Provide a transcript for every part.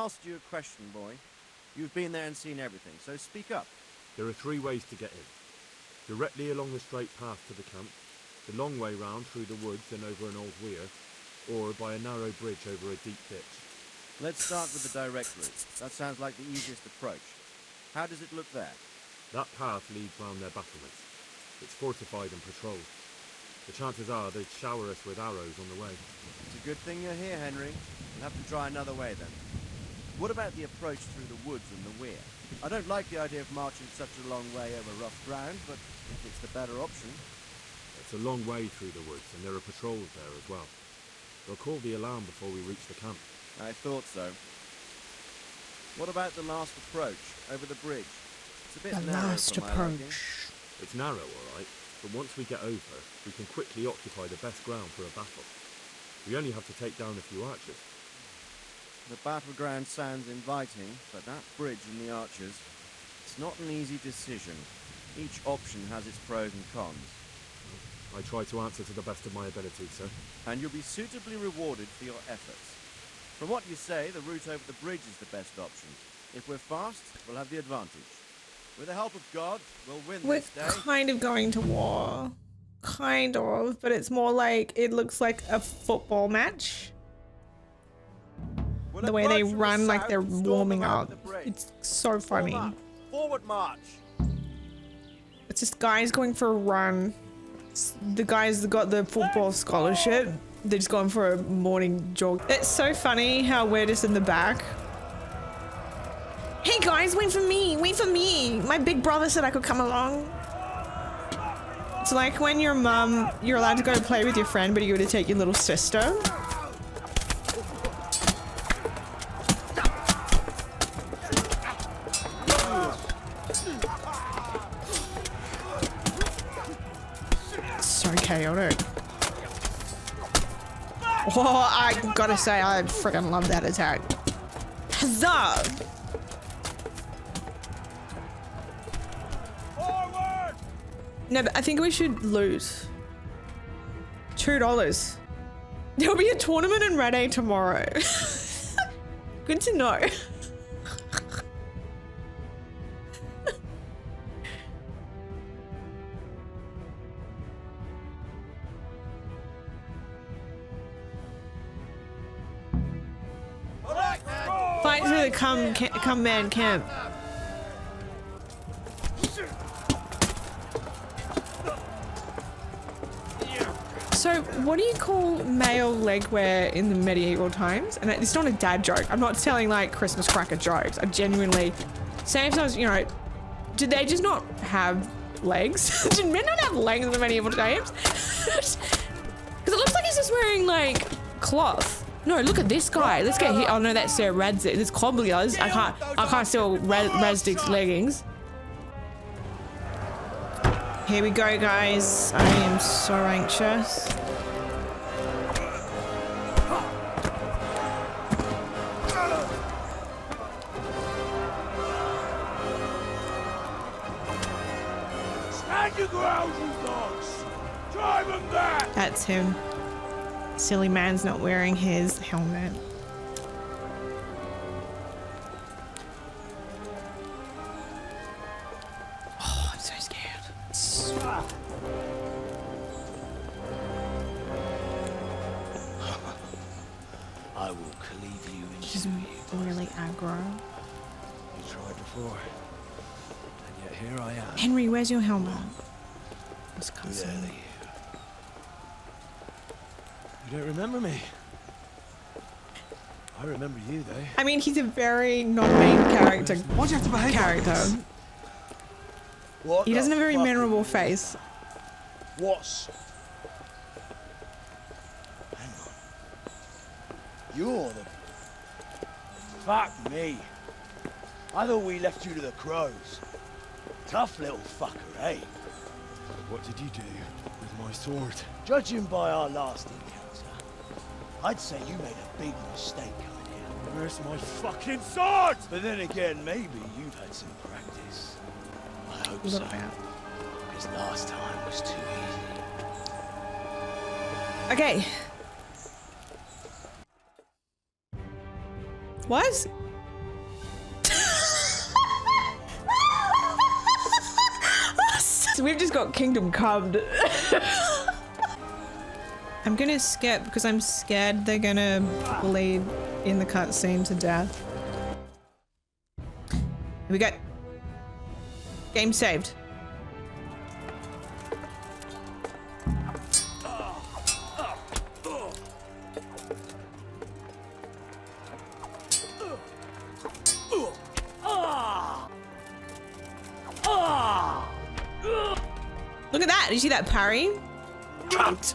asked you a question, boy. You've been there and seen everything, so speak up. There are 3 ways to get in. Directly along the straight path to the camp, the long way round through the woods and over an old weir, or by a narrow bridge over a deep ditch. Let's start with the direct route. That sounds like the easiest approach. How does it look there? That path leads round their battlements. It's fortified and patrolled. The chances are they'd shower us with arrows on the way. It's a good thing you're here, Henry. We'll have to try another way then. What about the approach through the woods and the weir? I don't like the idea of marching such a long way over rough ground, but it's the better option. It's a long way through the woods, and there are patrols there as well. They'll call the alarm before we reach the camp. I thought so. What about the last approach, over the bridge? It's a bit narrow for my liking. It's narrow, all right, but once we get over, we can quickly occupy the best ground for a battle. We only have to take down a few archers. The battleground sounds inviting, but that bridge and the archers, it's not an easy decision. Each option has its pros and cons. I try to answer to the best of my ability, sir. And you'll be suitably rewarded for your efforts. From what you say, the route over the bridge is the best option. If we're fast, we'll have the advantage. With the help of God, we'll win this day. We're kind of going to war. Kind of, but it's more like, it looks like a football match. The way they run like they're warming up. It's so funny. Forward march. It's just guys going for a run. The guys that got the football scholarship, they're just going for a morning jog. It's so funny how we're just in the back. Hey guys, wait for me, wait for me. My big brother said I could come along. It's like when your mum, you're allowed to go play with your friend, but you got to take your little sister. So chaotic. Oh, I gotta say, I freaking love that attack. Huzzah! Forward! No, but I think we should lose $2. There'll be a tournament in Rattay tomorrow. Good to know. Fight to the come man camp. So what do you call male leg wear in the medieval times? And it's not a dad joke. I'm not telling like Christmas cracker jokes. I genuinely, sometimes, you know, did they just not have legs? Did men not have legs in the medieval times? Because it looks like he's just wearing like cloth. No, look at this guy. Let's get here. Oh no, that's Sir Radzig. There's Kobyla's. I can't steal Radzig's leggings. Here we go, guys. I am so anxious. Stand your ground, you dogs! Drive them back! That's him. Silly man's not wearing his helmet. Oh, I'm so scared. I will cleave you in She's two. really aggro. You tried before, and yet here I am. Henry, where's your helmet? It's Who cousin. the hell are you? You don't remember me? I remember you, though. I mean, he's a very non-main character. Why'd you have to behave like this? What He doesn't have a very the fuck memorable are you? face. What's... Hang on. You're the... Fuck me. I thought we left you to the crows. Tough little fucker, eh? What did you do with my sword? Judging by our last encounter, I'd say you made a big mistake coming here. Where's my fucking sword? But then again, maybe you've had some practice. I hope so. Because last time was too easy. Okay. What? we've just got Kingdom Cummed. I'm gonna skip because I'm scared they're gonna bleed in the cutscene to death. Here we go. Game saved. Look at that! Did you see that parry? Cunt!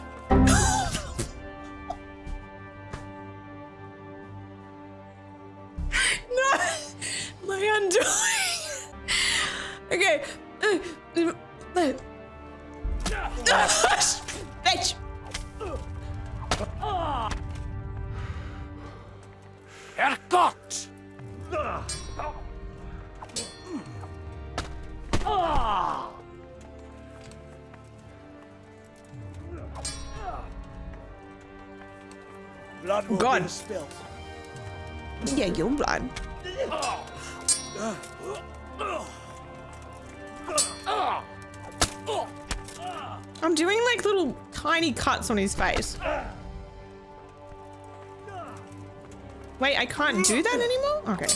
No! My undoing! Okay. Bitch! Herrgott! Blood will God. be spilled. Yeah, your blood. I'm doing like little tiny cuts on his face. Wait, I can't do that anymore? Okay.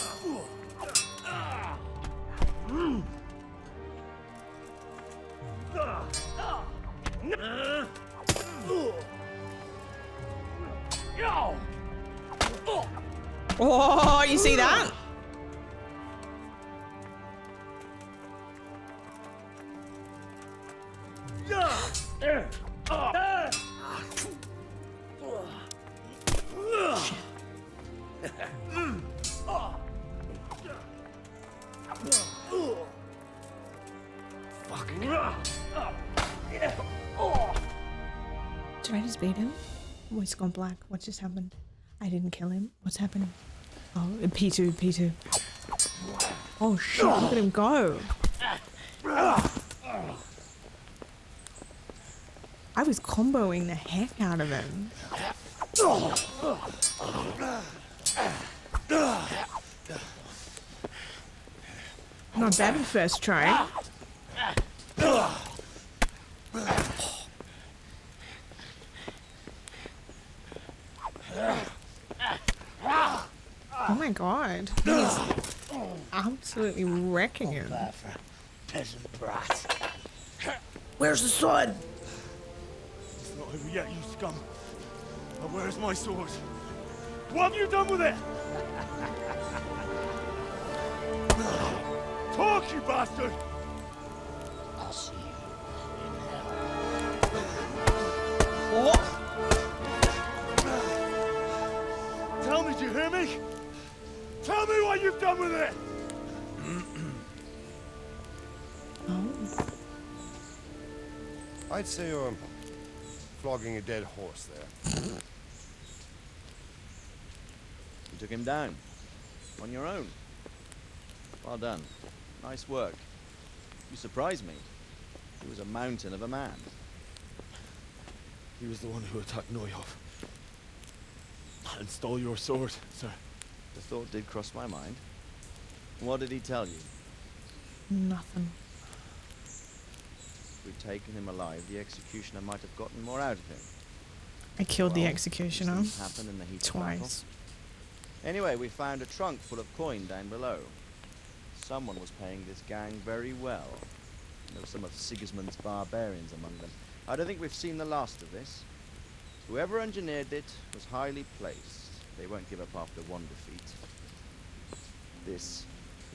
Oh, you see that? Did I just beat him? Oh, it's gone black. What just happened? I didn't kill him. What's happening? Oh, P2, P2. Oh shit, look at him go. I was comboing the heck out of him. Not bad at first try. Oh my god, he's absolutely wrecking him. Peasant brat. Where's the sword? It's not over yet, you scum. Now where's my sword? What have you done with it? Talk, you bastard! I'll see you in hell. Tell me, do you hear me? Tell me what you've done with it! I'd say you're flogging a dead horse there. You took him down. On your own. Well done. Nice work. You surprised me. He was a mountain of a man. He was the one who attacked Neuhoff. And stole your sword, sir. The thought did cross my mind. What did he tell you? Nothing. If we'd taken him alive, the executioner might have gotten more out of him. I killed the Well, executioner these things happen in the heat of battle. twice. Anyway, we found a trunk full of coin down below. Someone was paying this gang very well. There were some of Sigismund's barbarians among them. I don't think we've seen the last of this. Whoever engineered it was highly placed. They won't give up after one defeat. This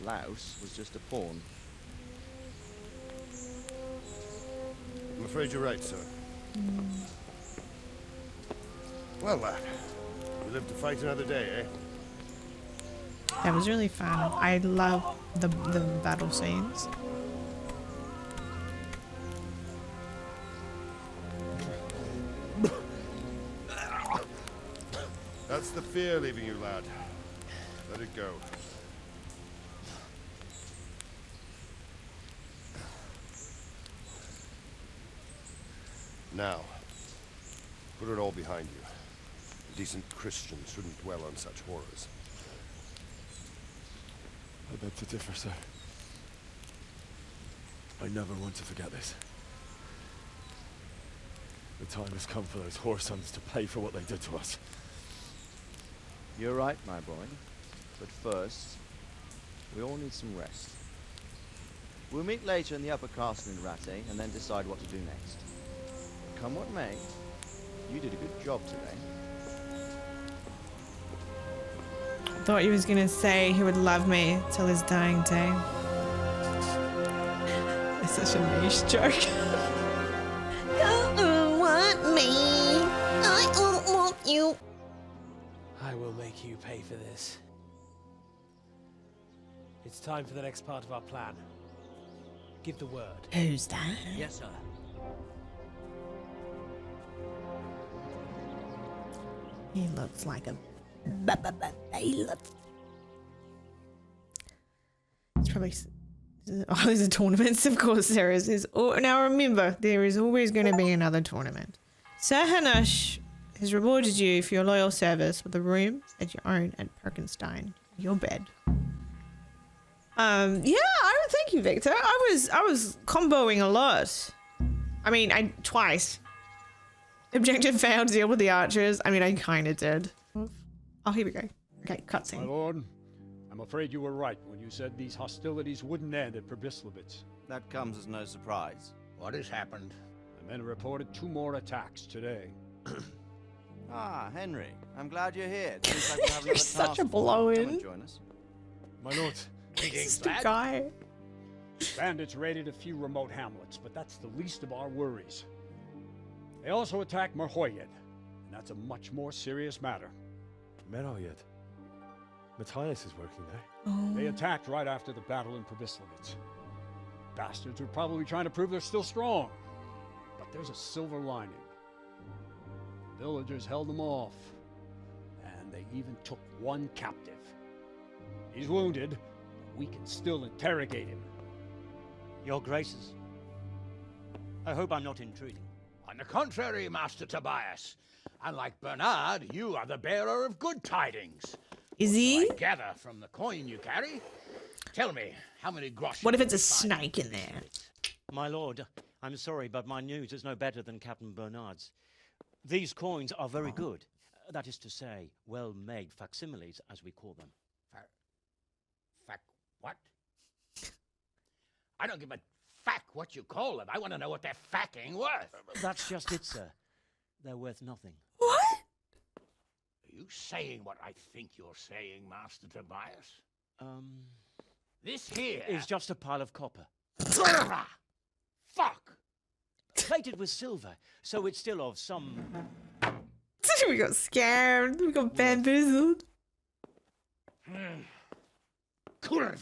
louse was just a pawn. I'm afraid you're right, sir. Well, lad, we live to fight another day, eh? That was really fun. I love the battle scenes. That's the fear leaving you, lad. Let it go. Now, put it all behind you. A decent Christian shouldn't dwell on such horrors. I beg to differ, sir. I never want to forget this. The time has come for those whoresons to pay for what they did to us. You're right, my boy. But first, we all need some rest. We'll meet later in the upper castle in Rattay and then decide what to do next. Come what may, you did a good job today. Thought he was gonna say he would love me till his dying day. It's such a niche joke. Don't want me. I don't want you. I will make you pay for this. It's time for the next part of our plan. Give the word. Who's that? Yes, sir. He looks like a bailiff. It's probably. Oh, there's a tournament. Of course there is. Now remember, there is always going to be another tournament. Sir Hanush has rewarded you for your loyal service with a room at your own at Perkenstein. Your bed. Yeah, thank you, Victor. I was comboing a lot. I mean, twice. Objective failed, deal with the archers. I mean, I kind of did. Oh, here we go. Okay, My cutscene. lord, I'm afraid you were right when you said these hostilities wouldn't end at Probislavitz. That comes as no surprise. What has happened? The men reported 2 more attacks today. Ah, Henry, I'm glad you're here. It seems like we have You're another such task a for you. blow-in. Come and join us. My lord, This the guy. Bandits raided a few remote hamlets, but that's the least of our worries. They also attacked Merhoyed, and that's a much more serious matter. Merhoyed. Matthias is working there. Oh. They attacked right after the battle in Probislavitz. Bastards were probably trying to prove they're still strong. But there's a silver lining. The villagers held them off, and they even took one captive. He's wounded, but we can still interrogate him. Your graces. I hope I'm not intruding. On the contrary, Master Tobias. Unlike Bernard, you are the bearer of good tidings. Is he? I gather from the coin you carry. Tell me, how many groschen... What if it's a did you find? snake in there? My lord, I'm sorry, but my news is no better than Captain Bernard's. These coins are very good. That is to say, well-made facsimiles, as we call them. What? I don't give a fuck what you call them. I want to know what they're facking worth. That's just it, sir. They're worth nothing. What? Are you saying what I think you're saying, Master Tobias? This here It's just a pile of copper. Fuck! Plated with silver, so it's still of some... We got scammed. We got bamboozled. Kurva!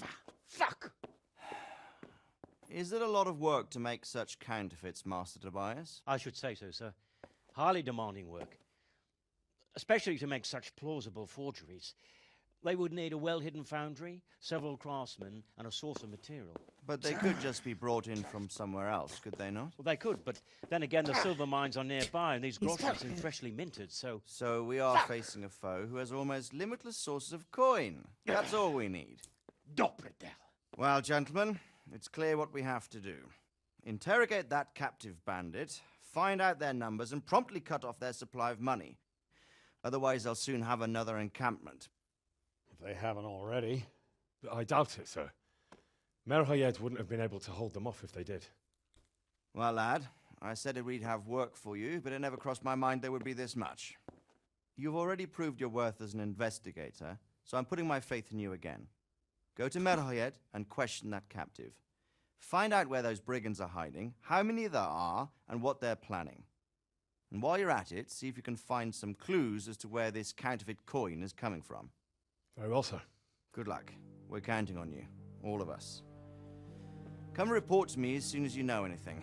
Fuck! Is it a lot of work to make such counterfeits, Master Tobias? I should say so, sir. Highly demanding work. Especially to make such plausible forgeries. They would need a well-hidden foundry, several craftsmen, and a source of material. But they could just be brought in from somewhere else, could they not? Well, they could, but then again, the silver mines are nearby, and these groschen seem freshly minted, so... So we are facing a foe who has almost limitless sources of coin. That's all we need. Doppelbell. Well, gentlemen, it's clear what we have to do. Interrogate that captive bandit, find out their numbers, and promptly cut off their supply of money. Otherwise, they'll soon have another encampment. If they haven't already. I doubt it, sir. Merhoyed wouldn't have been able to hold them off if they did. Well, lad, I said we'd have work for you, but it never crossed my mind there would be this much. You've already proved your worth as an investigator, so I'm putting my faith in you again. Go to Merhoyed and question that captive. Find out where those brigands are hiding, how many there are, and what they're planning. And while you're at it, see if you can find some clues as to where this counterfeit coin is coming from. Very well, sir. Good luck. We're counting on you. All of us. Come report to me as soon as you know anything.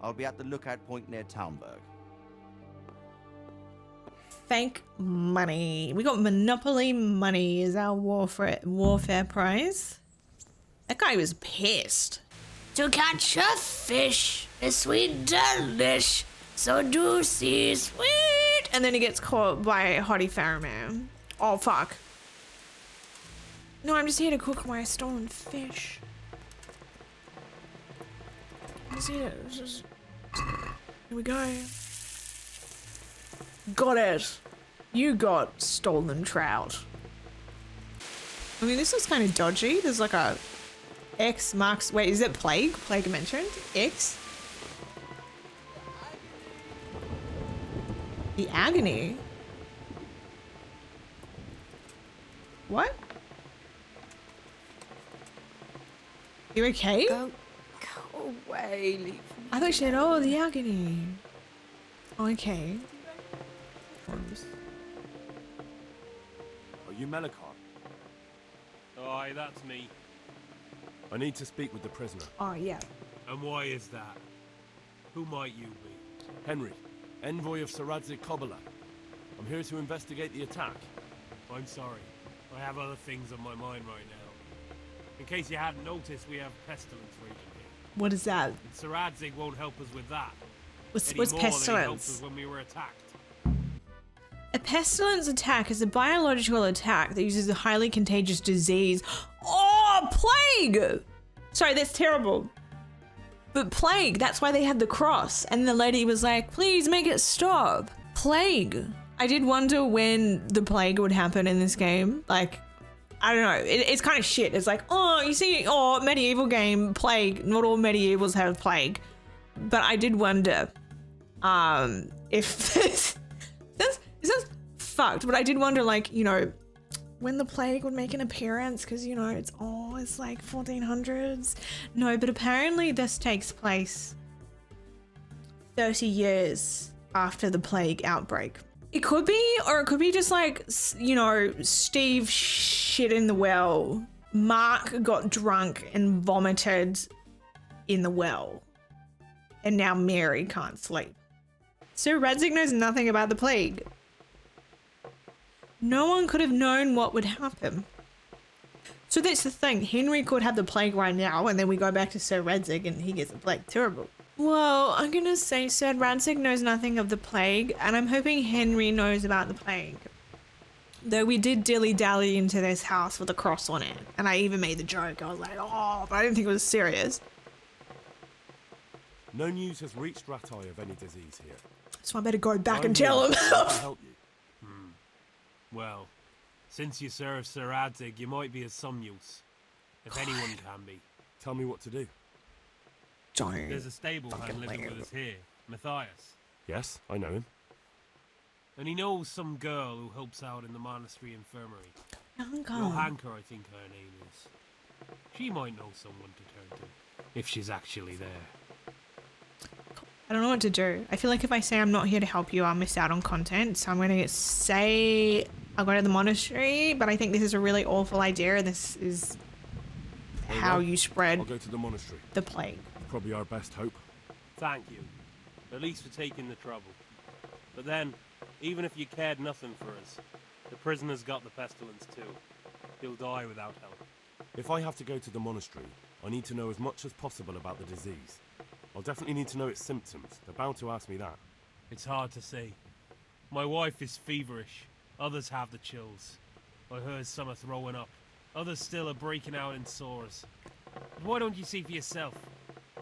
I'll be at the lookout point near Talmberg. Fake money. We got Monopoly money as our warfare prize. That guy was pissed. To catch a fish, a sweet delish, so juicy, sweet. And then he gets caught by a hottie Pharaoh. Oh, fuck. No, I'm just here to cook my stolen fish. See it. Here we go. Got it. You got stolen trout. I mean, this looks kind of dodgy. There's like a X marks. Wait, is it plague? Plague mentioned? X? The agony? What? You okay? Go away, leave me. I thought she said, oh, the agony. Okay. Are you Melikar? Aye, that's me. I need to speak with the prisoner. Oh, yeah. And why is that? Who might you be? Henry, envoy of Sir Radzig Kobyla. I'm here to investigate the attack. I'm sorry. I have other things on my mind right now. In case you hadn't noticed, we have pestilence raging here. What is that? And Sir Radzig won't help us with that. What's Any more than he helped pestilence? us when we were attacked. A pestilence attack is a biological attack that uses a highly contagious disease. Oh, plague! Sorry, that's terrible. But plague, that's why they had the cross. And the lady was like, please make it stop. Plague. I did wonder when the plague would happen in this game. Like, I don't know. It's kind of shit. It's like, oh, you see, oh, medieval game, plague. Not all medievals have plague. But I did wonder if this is fucked. But I did wonder, like, you know, when the plague would make an appearance, because, you know, it's like 1400s. No, but apparently this takes place 30 years after the plague outbreak. It could be, or it could be just like, you know, Steve shit in the well. Mark got drunk and vomited in the well. And now Mary can't sleep. So Radzig knows nothing about the plague. No one could have known what would happen. So that's the thing. Henry could have the plague right now, and then we go back to Sir Radzig and he gets the plague. Terrible. Well, I'm gonna say Sir Radzig knows nothing of the plague, and I'm hoping Henry knows about the plague. Though we did dilly-dally into this house with a cross on it, and I even made the joke. I was like, oh, but I didn't think it was serious. No news has reached Rattay of any disease here. So I better go back and tell him. To help you. Well, since you serve Sir Radzig, you might be of some use. If anyone can be. Tell me what to do. Don't. There's a stable hand living with us here, Matthias. Yes, I know him. And he knows some girl who helps out in the monastery infirmary. Young Johanka, I think her name is. She might know someone to turn to, if she's actually there. I don't know what to do. I feel like if I say I'm not here to help you, I'll miss out on content. So I'm going to say I'll go to the monastery, but I think this is a really awful idea, and this is how you spread I'll go to the monastery. the plague. Probably our best hope. Thank you. At least for taking the trouble. But then, even if you cared nothing for us, the prisoner's got the pestilence too. He'll die without help. If I have to go to the monastery, I need to know as much as possible about the disease. I'll definitely need to know its symptoms. They're bound to ask me that. It's hard to say. My wife is feverish. Others have the chills. I heard some are throwing up. Others still are breaking out in sores. But why don't you see for yourself?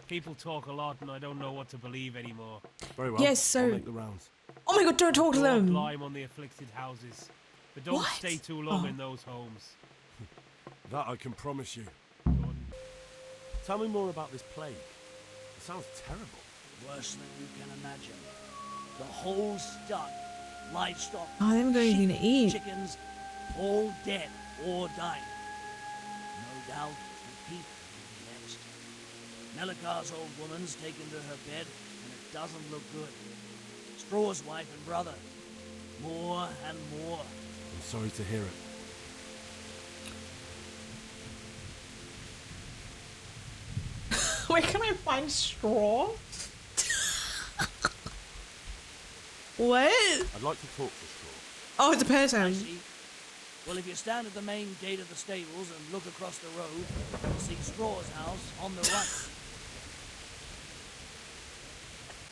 People talk a lot and I don't know what to believe anymore. Very well. Yes, so- I'll make the rounds. Oh my god, don't talk to Pour them! lime on the afflicted houses. But don't What? stay too long Oh. in those homes. That I can promise you. Tell me more about this plague. It sounds terrible. Worse than you can imagine. The whole stock, livestock, Oh, they haven't got anything to eat. chickens, all dead or dying. No doubt the people will be next. Melikar's old woman's taken to her bed, and it doesn't look good. Straw's wife and brother, more and more. I'm sorry to hear it. Where can I find straw? What? I'd like to talk to Straw. Oh, it's a person. See? Well, if you stand at the main gate of the stables and look across the road, you'll see Straw's house on the right.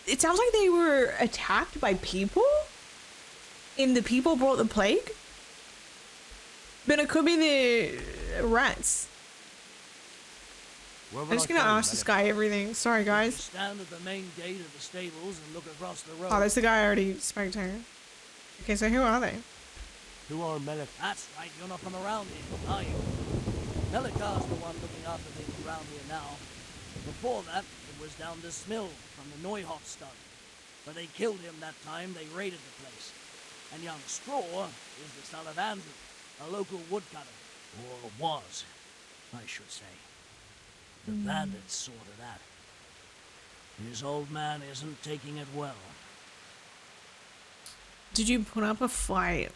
It sounds like they were attacked by people? And the people brought the plague? But it could be the rats. Where I'm will just I gonna find ask this Melek? guy everything. Sorry, guys. Stand at the main gate of the stables and look across the road. Oh, that's the guy I already spoke to. Okay, so who are they? Who are Melek? That's right, you're not from around here, are you? Melikar's the one looking after things around here now. Before that, it was down to Smill from the Neuhoff stud. But they killed him that time they raided the place. And young Straw is the son of Andrew, a local woodcutter. Or was, I should say. The bandits saw to that. His old man isn't taking it well. Did you put up a fight?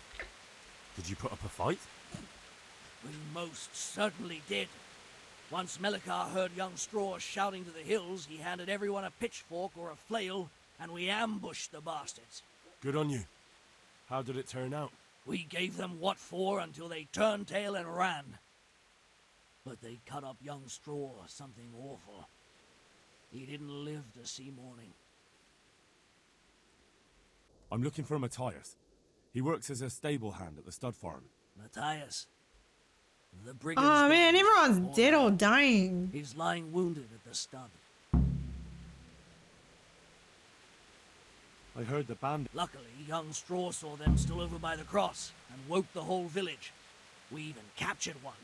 Did you put up a fight? We most certainly did. Once Melikar heard young Straw shouting to the hills, he handed everyone a pitchfork or a flail, and we ambushed the bastards. Good on you. How did it turn out? We gave them what for until they turned tail and ran. But they cut up young Straw something awful. He didn't live to see morning. I'm looking for Matthias. He works as a stable hand at the stud farm. Matthias. The brigand's Oh man, gone. everyone's dead or dying. He's lying wounded at the stud. I heard the band. Luckily, young Straw saw them still over by the cross and woke the whole village. We even captured one.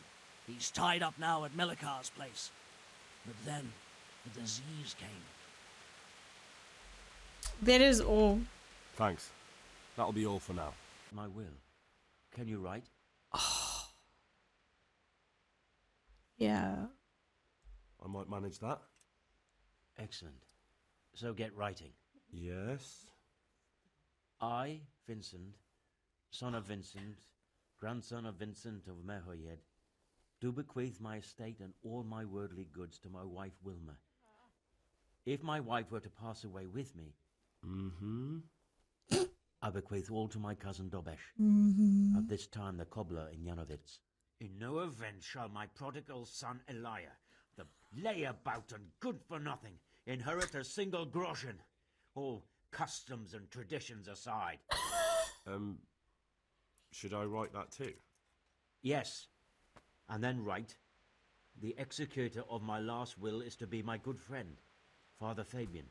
He's tied up now at Melikar's place. But then, the disease came. That is all. Thanks. That'll be all for now. My will. Can you write? Yeah. I might manage that. Excellent. So get writing. Yes. I, Vincent, son of Vincent, grandson of Vincent of Mehoyed, do bequeath my estate and all my worldly goods to my wife Wilma. If my wife were to pass away with me, I bequeath all to my cousin Dobesh, at this time the cobbler in Janovitz. In no event shall my prodigal son Elia, the layabout and good for nothing, inherit a single groschen, all customs and traditions aside. Should I write that too? Yes, and then write, the executor of my last will is to be my good friend, Father Fabian,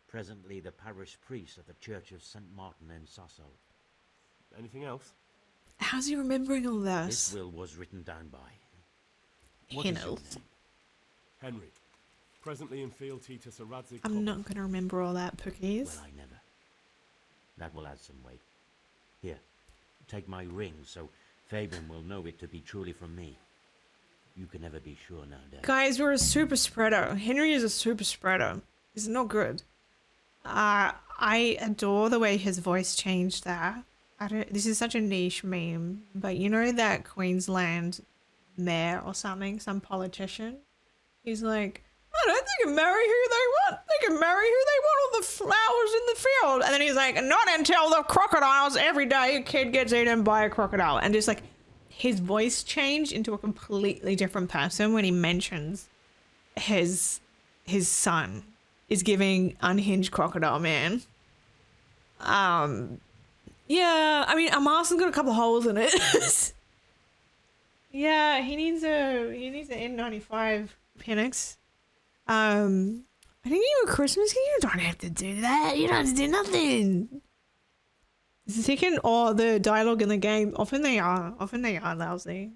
presently the parish priest of the Church of St. Martin in Sasso. Anything else? How's he remembering all this? This will was written down by. What is your name? Henry. Presently in fealty to Sir Radzig Kobyla. I'm not going to remember all that, Pookies. Well, I never. That will add some weight. Here, take my ring so Fabian will know it to be truly from me. You can never be sure nowadays. Guys, we're a super spreader. Henry is a super spreader. It's not good. I adore the way his voice changed there. This is such a niche meme, but you know that Queensland mayor or something, some politician? He's like, I don't think they can marry who they want. They can marry who they want, all the flowers in the field. And then he's like, not until the crocodiles. Every day a kid gets eaten by a crocodile. And just like, his voice changed into a completely different person when he mentions his son is giving unhinged crocodile man. Yeah, I mean, Amarsa's got a couple holes in it. Yeah, he needs an N95 Penix. I think you a Christmas gift. You don't have to do that. You don't have to do nothing. The second or the dialogue in the game, often they are lousy.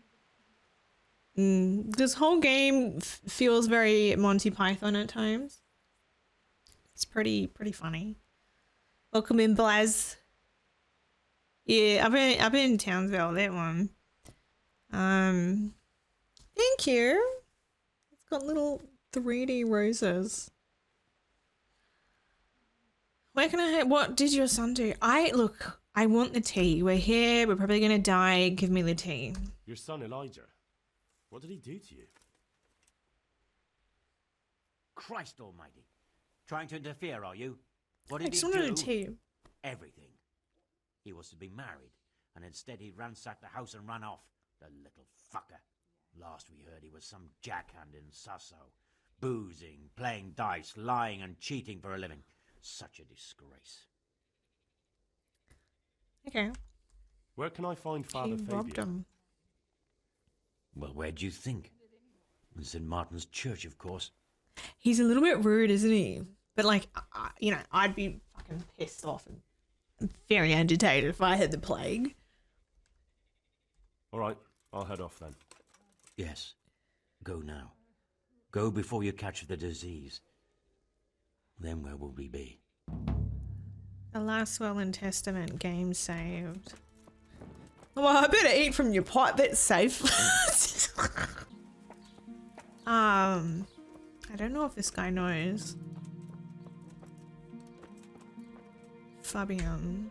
This whole game feels very Monty Python at times. It's pretty funny. Welcome in, Blaz. Yeah, I've been in Townsville, that one. Thank you. It's got little 3D roses. Where can I? What did your son do? I want the tea. We're here. We're probably gonna die. Give me the tea. Your son Elijah. What did he do to you? Christ almighty. Trying to interfere, are you? What I did just he wanted do? a tea. Everything. He was to be married, and instead he ransacked the house and ran off. The little fucker. Last we heard he was some jackhand in Sasso. Boozing, playing dice, lying and cheating for a living. Such a disgrace. Okay. Where can I find Father He robbed Fabian? him. Well, where do you think? St. Martin's Church, of course. He's a little bit rude, isn't he? But like, you know, I'd be fucking pissed off and very agitated if I had the plague. All right, I'll head off then. Yes. Go now. Go before you catch the disease. Then where will we be? The last will and testament game saved. Well, I better eat from your pot. That's safe. I don't know if this guy knows. Fabian.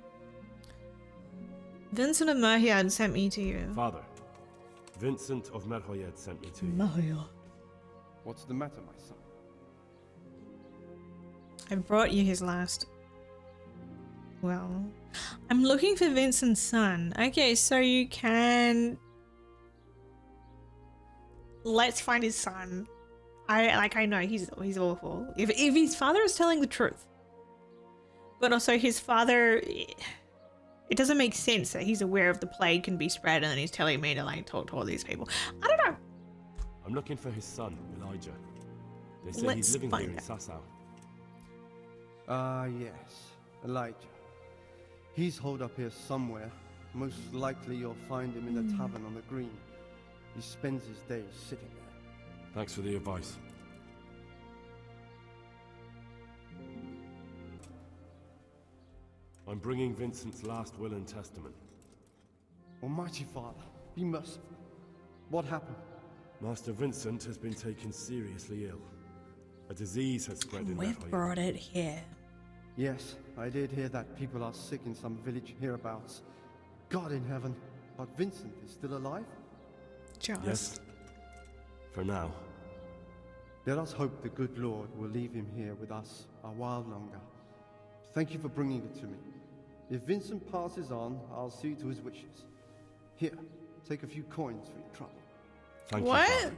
Vincent of Merhiad sent me to you. Father, Vincent of Merhoyed sent me to you. Merhiad. What's the matter, my son? I brought you his last. Well, I'm looking for Vincent's son. Okay, so you can. Let's find his son. I know he's awful. If his father is telling the truth, but also his father, it doesn't make sense that he's aware of the plague can be spread and then he's telling me to like talk to all these people. I don't know. I'm looking for his son, Elijah. They say Let's he's living find here in out. Sasau. Ah, yes. Elijah. He's holed up here somewhere. Most likely you'll find him in the tavern on the green. He spends his days sitting there. Thanks for the advice. I'm bringing Vincent's last will and testament. Almighty Father, be merciful. What happened? Master Vincent has been taken seriously ill. A disease has spread in We've Rattay. brought it here. Yes, I did hear that people are sick in some village hereabouts. God in heaven, but Vincent is still alive? Just. Yes. For now. Let us hope the good Lord will leave him here with us a while longer. Thank you for bringing it to me. If Vincent passes on, I'll see to his wishes. Here, take a few coins for your trouble. Thank What? you, Father.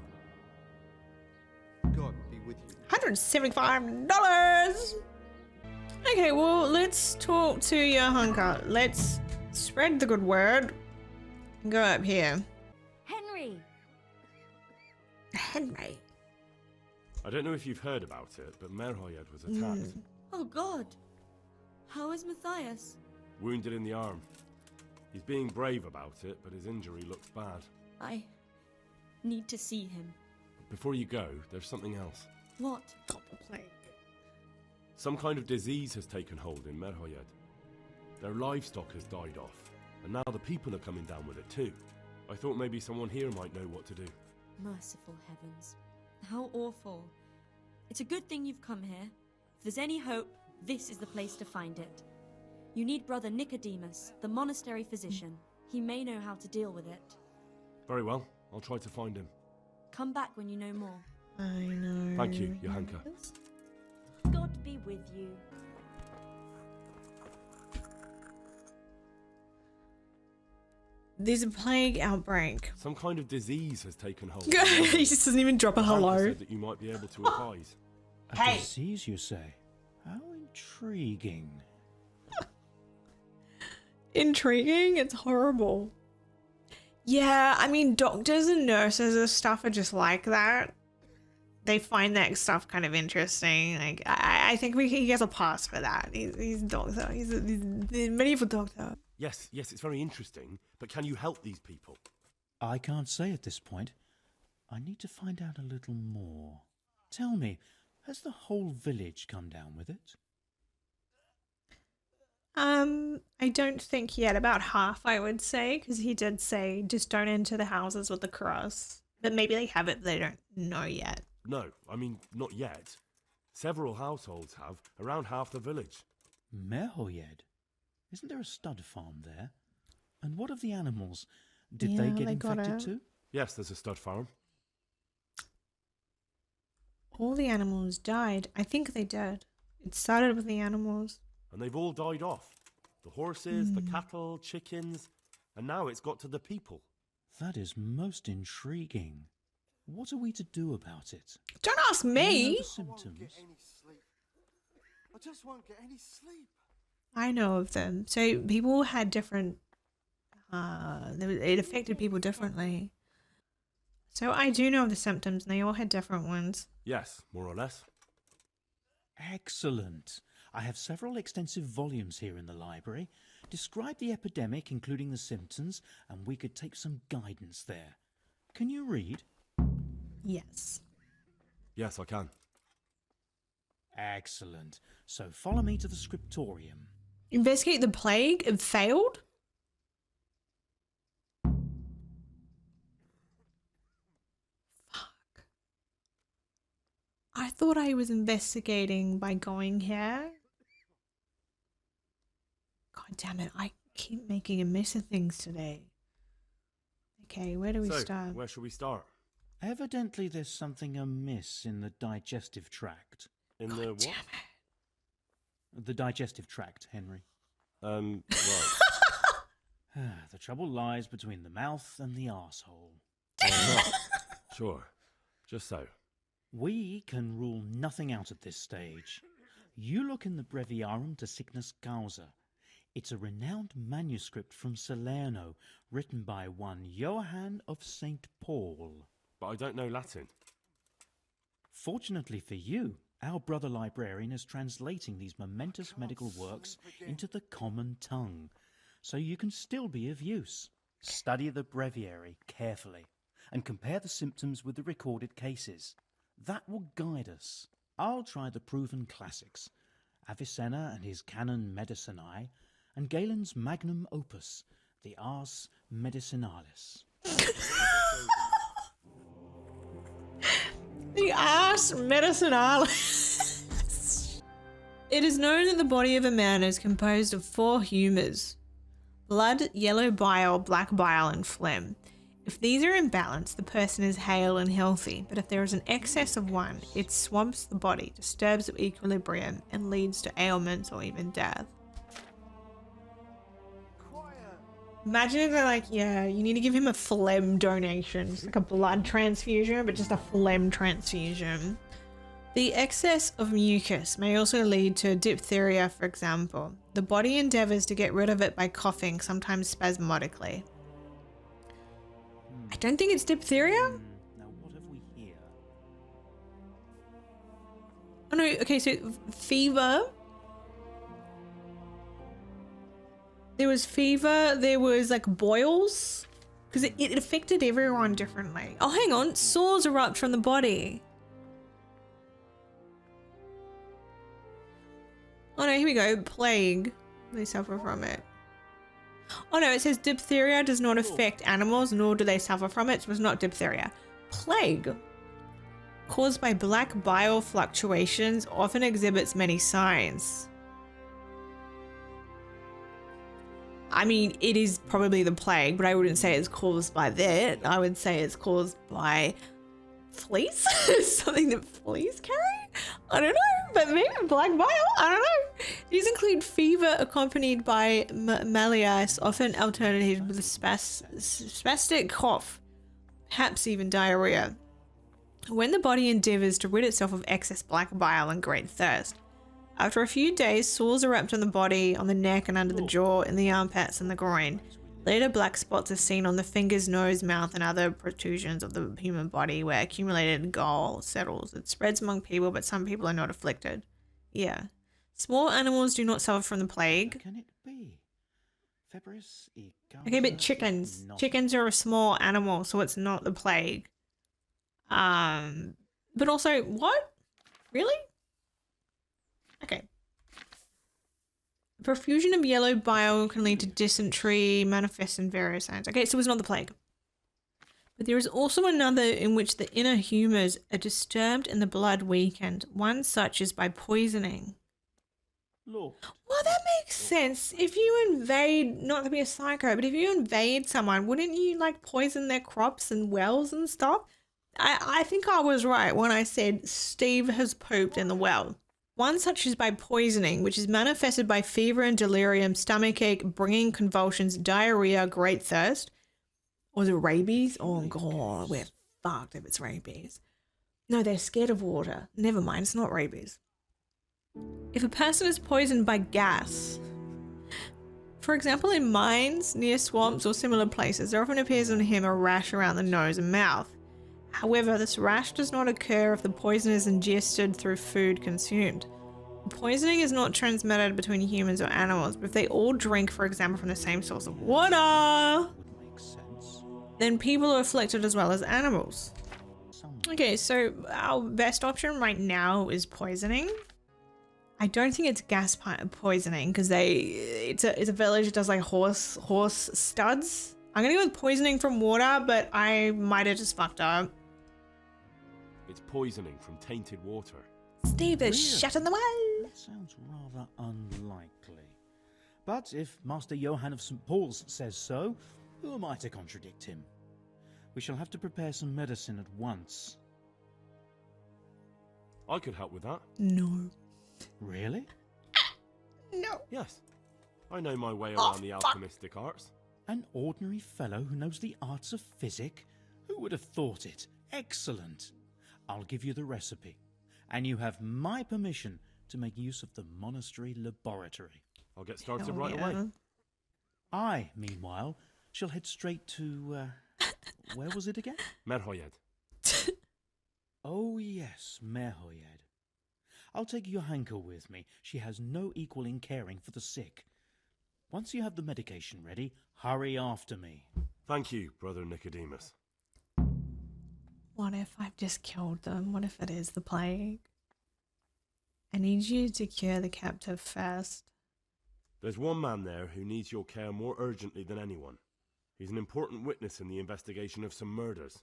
God be with you. $175. Okay, well, let's talk to your hunker. Let's spread the good word and go up here. Henry! Henry. I don't know if you've heard about it, but Merhoyed was attacked. Oh God! How is Matthias? Wounded in the arm. He's being brave about it, but his injury looks bad. I need to see him. Before you go, there's something else. What? Got the plague. Some kind of disease has taken hold in Merhoyed. Their livestock has died off, and now the people are coming down with it too. I thought maybe someone here might know what to do. Merciful heavens. How awful. It's a good thing you've come here. If there's any hope, this is the place to find it. You need Brother Nicodemus, the monastery physician. He may know how to deal with it. Very well, I'll try to find him. Come back when you know more. I know. Thank you, Johanka. God be with you. There's a plague outbreak. Some kind of disease has taken hold. He just doesn't even drop a Johanka hello. said that you might be able to advise. A disease, you say? How intriguing. Intriguing? It's horrible. Yeah, I mean, doctors and nurses and stuff are just like that. They find that stuff kind of interesting. Like, I think he gets a pass for that. He's a doctor. He's a medieval doctor. Yes, it's very interesting, but can you help these people? I can't say at this point. I need to find out a little more. Tell me, has the whole village come down with it? I don't think yet. About half, I would say, because he did say just don't enter the houses with the cross. But maybe they have it, but they don't know yet. No, I mean, not yet. Several households have, around half the village. Merhoyed? Isn't there a stud farm there? And what of the animals? Did Yeah, they get they got infected it. too? Yes, there's a stud farm. All the animals died. I think they did. It started with the animals. And they've all died off. The horses, the cattle, chickens, and now it's got to the people. That is most intriguing. What are we to do about it? Don't ask Do you know me. the symptoms? I just won't get any sleep. I know of them. So people had different. It affected people differently. So I do know of the symptoms, and they all had different ones. Yes, more or less. Excellent. I have several extensive volumes here in the library. Describe the epidemic, including the symptoms, and we could take some guidance there. Can you read? Yes. Yes, I can. Excellent. So follow me to the scriptorium. Investigate the plague? It failed? Fuck. I thought I was investigating by going here. God damn it, I keep making a mess of things today. Okay, where do we start? Where should we start? Evidently there's something amiss in the digestive tract. In the what? The digestive tract, Henry. Right. The trouble lies between the mouth and the arsehole. Sure. Just so. We can rule nothing out at this stage. You look in the Breviarum de Sickness Causa. It's a renowned manuscript from Salerno, written by one Johann of St. Paul. But I don't know Latin. Fortunately for you, our brother librarian is translating these momentous medical works into the common tongue, so you can still be of use. Study the breviary carefully and compare the symptoms with the recorded cases. That will guide us. I'll try the proven classics, Avicenna and his Canon Medicinae, and Galen's magnum opus, the Ars Medicinalis. The Ars Medicinalis. It is known that the body of a man is composed of 4 humours: blood, yellow bile, black bile, and phlegm. If these are in balance, the person is hale and healthy, but if there is an excess of one, it swamps the body, disturbs the equilibrium, and leads to ailments or even death. Imagine if they're like, yeah, you need to give him a phlegm donation. It's like a blood transfusion, but just a phlegm transfusion. The excess of mucus may also lead to diphtheria, for example. The body endeavors to get rid of it by coughing, sometimes spasmodically. I don't think it's diphtheria. Now what have we here? Oh no, okay, so fever. There was fever, there was like boils, because it affected everyone differently. Oh, hang on, sores erupt from the body. Oh no, here we go, plague. They suffer from it. Oh no, it says diphtheria does not affect animals, nor do they suffer from it, so it's not diphtheria. Plague, caused by black bile fluctuations, often exhibits many signs. I mean, it is probably the plague, but I wouldn't say it's caused by that. I would say it's caused by fleas, something that fleas carry? I don't know, but maybe black bile, I don't know. These include fever accompanied by malaise, often alternated with a spastic cough, perhaps even diarrhea. When the body endeavors to rid itself of excess black bile and great thirst. After a few days, sores erupt on the body, on the neck and under the jaw, in the armpits and the groin. Later, black spots are seen on the fingers, nose, mouth, and other protrusions of the human body where accumulated gall settles. It spreads among people, but some people are not afflicted. Yeah. Small animals do not suffer from the plague. Can it be? Febris e Okay, but chickens. Chickens are a small animal, so it's not the plague. But also, what? Really? Okay. Profusion of yellow bile can lead to dysentery, manifest in various signs. Okay, so it's not the plague. But there is also another in which the inner humours are disturbed and the blood weakened. One such is by poisoning. Lord. Well, that makes sense. If you invade, not to be a psycho, but if you invade someone, wouldn't you like poison their crops and wells and stuff? I think I was right when I said Steve has pooped in the well. One such is by poisoning, which is manifested by fever and delirium, stomachache, bringing convulsions, diarrhea, great thirst. Was it rabies? Oh god, we're fucked if it's rabies. No, they're scared of water. Never mind, it's not rabies. If a person is poisoned by gas, for example in mines, near swamps or similar places, there often appears on him a rash around the nose and mouth. However, this rash does not occur if the poison is ingested through food consumed. Poisoning is not transmitted between humans or animals, but if they all drink, for example, from the same source of water, then people are afflicted as well as animals. Okay, so our best option right now is poisoning. I don't think it's gas poisoning because it's a village that does like horse studs. I'm gonna go with poisoning from water, but I might have just fucked up. It's poisoning from tainted water. Steve is shut in the well. That sounds rather unlikely. But if Master Johann of St. Paul's says so, who am I to contradict him? We shall have to prepare some medicine at once. I could help with that. No. Really? No. Yes. I know my way around the alchemistic arts. An ordinary fellow who knows the arts of physic? Who would have thought it? Excellent. I'll give you the recipe. And you have my permission to make use of the monastery laboratory. I'll get started right away. I, meanwhile, shall head straight to, where was it again? Merhojed. Oh yes, Merhojed. I'll take Johanka with me. She has no equal in caring for the sick. Once you have the medication ready, hurry after me. Thank you, Brother Nicodemus. What if I've just killed them? What if it is the plague? I need you to cure the captive first. There's one man there who needs your care more urgently than anyone. He's an important witness in the investigation of some murders.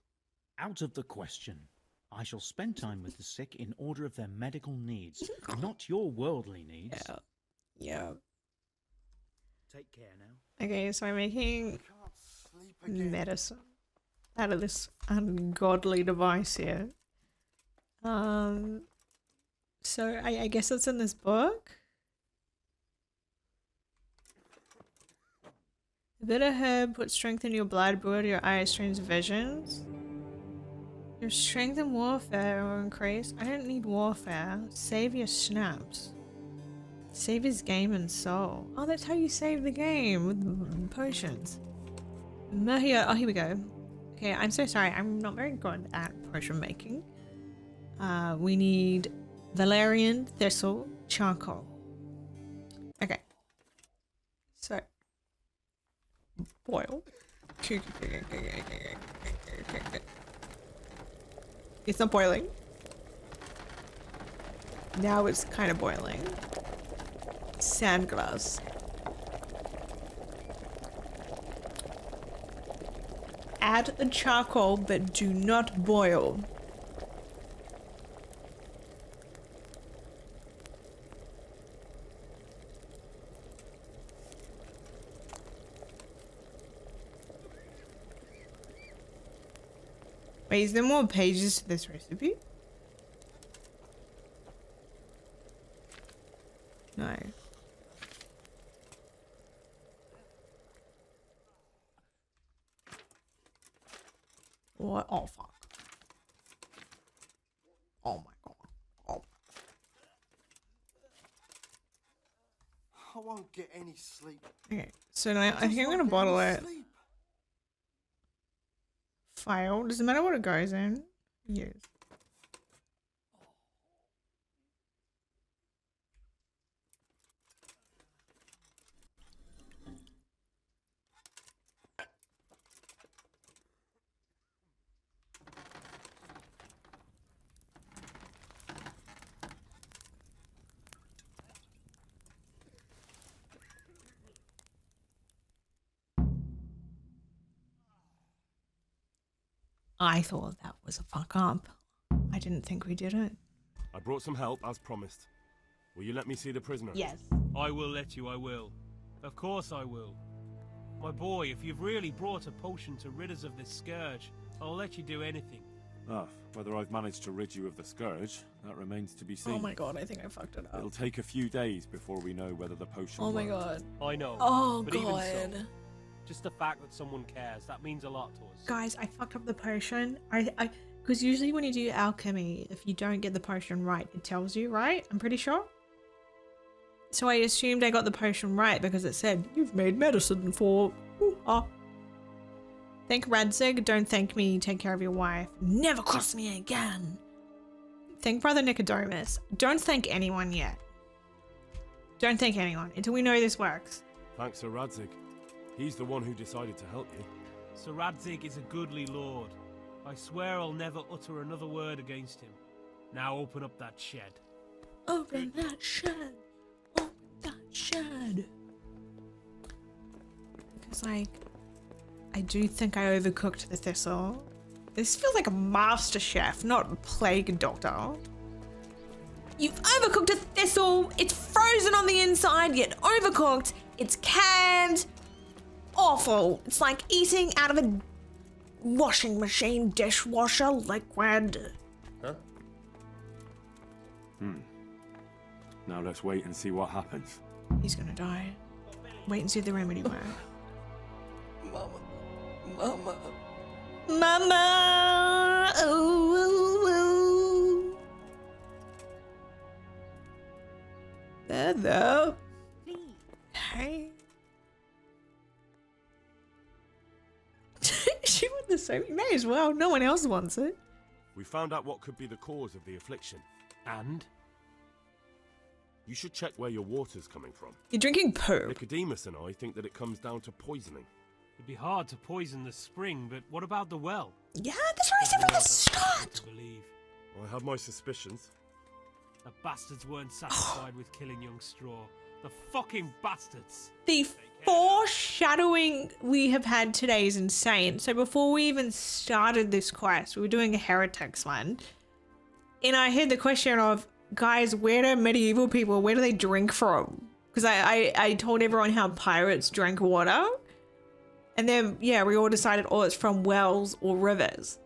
Out of the question. I shall spend time with the sick in order of their medical needs, not your worldly needs. Yeah. Take care now. Okay, so I'm making medicine out of this ungodly device here. So I guess it's in this book. A bit of herb puts strength in your blood, build your eyes, strange visions. Your strength in warfare will increase. I don't need warfare. Save your snaps. Save his game and soul. Oh, that's how you save the game, with potions. Here, oh, here we go. Okay, I'm so sorry. I'm not very good at potion making. We need valerian, thistle, charcoal. Okay. So, boil. It's not boiling. Now it's kind of boiling. Sandglass. Add the charcoal, but do not boil. Wait, is there more pages to this recipe? No. What? Oh, fuck. Oh my god. Oh. I won't get any sleep. Okay, so now I think I'm gonna bottle it. File. Doesn't matter what it goes in. Yes. I thought that was a fuck up. I didn't think we did it. I brought some help, as promised. Will you let me see the prisoner? Yes. I will let you, I will. Of course I will. My boy, if you've really brought a potion to rid us of this scourge, I'll let you do anything. Ah, whether I've managed to rid you of the scourge, that remains to be seen. Oh my god, I think I fucked it up. It'll take a few days before we know whether the potion Oh my works. god. I know. Oh but god. Even so, just the fact that someone cares, that means a lot to us. Guys, I fucked up the potion. Because usually when you do alchemy, if you don't get the potion right, it tells you, right? I'm pretty sure. So I assumed I got the potion right because it said, you've made medicine for... Thank Thank Radzig, don't thank me, take care of your wife. Never cross me again. Thank Brother Nicodemus. Don't thank anyone yet. Don't thank anyone until we know this works. Thanks to Radzig. He's the one who decided to help you. Sir Radzig is a goodly lord. I swear I'll never utter another word against him. Now open up that shed. Open that shed. Open that shed. Because, like, I do think I overcooked the thistle. This feels like a master chef, not a plague doctor. You've overcooked a thistle. It's frozen on the inside, yet overcooked. It's canned. Awful. It's like eating out of a washing machine dishwasher liquid. Huh? Now let's wait and see what happens. He's gonna die. Wait and see if the remedy works. Mama. Mama! Oh, there, though. Hey. She wants the same. May as well. No one else wants it. We found out what could be the cause of the affliction. And? You should check where your water's coming from. You're drinking poo. Nicodemus and I think that it comes down to poisoning. It'd be hard to poison the spring, but what about the well? Yeah, that's what I said from the start. Believe. I have my suspicions. The bastards weren't satisfied with killing young Straw. The fucking bastards. The foreshadowing we have had today is insane. So before we even started this quest, we were doing a heretics one. And I had the question of, guys, where do medieval people, where do they drink from? Because I told everyone how pirates drank water. And then, yeah, we all decided, oh, it's from wells or rivers.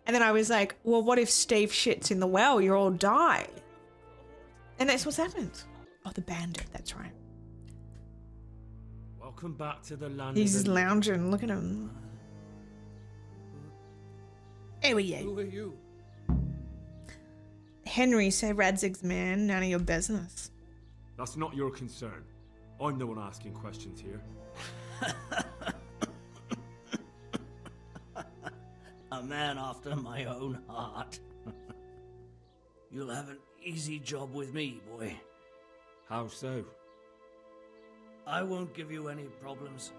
And then I was like, well, what if Steve shits in the well? You all die. And that's what's happened. Oh, the bandit, that's right. Welcome back to the land. He's of the... lounging, look at him. Who are you? Who are you? Henry, say Radzig's man, none of your business. That's not your concern. I'm the one asking questions here. A man after my own heart. You'll have an easy job with me, boy. How so? I won't give you any problems.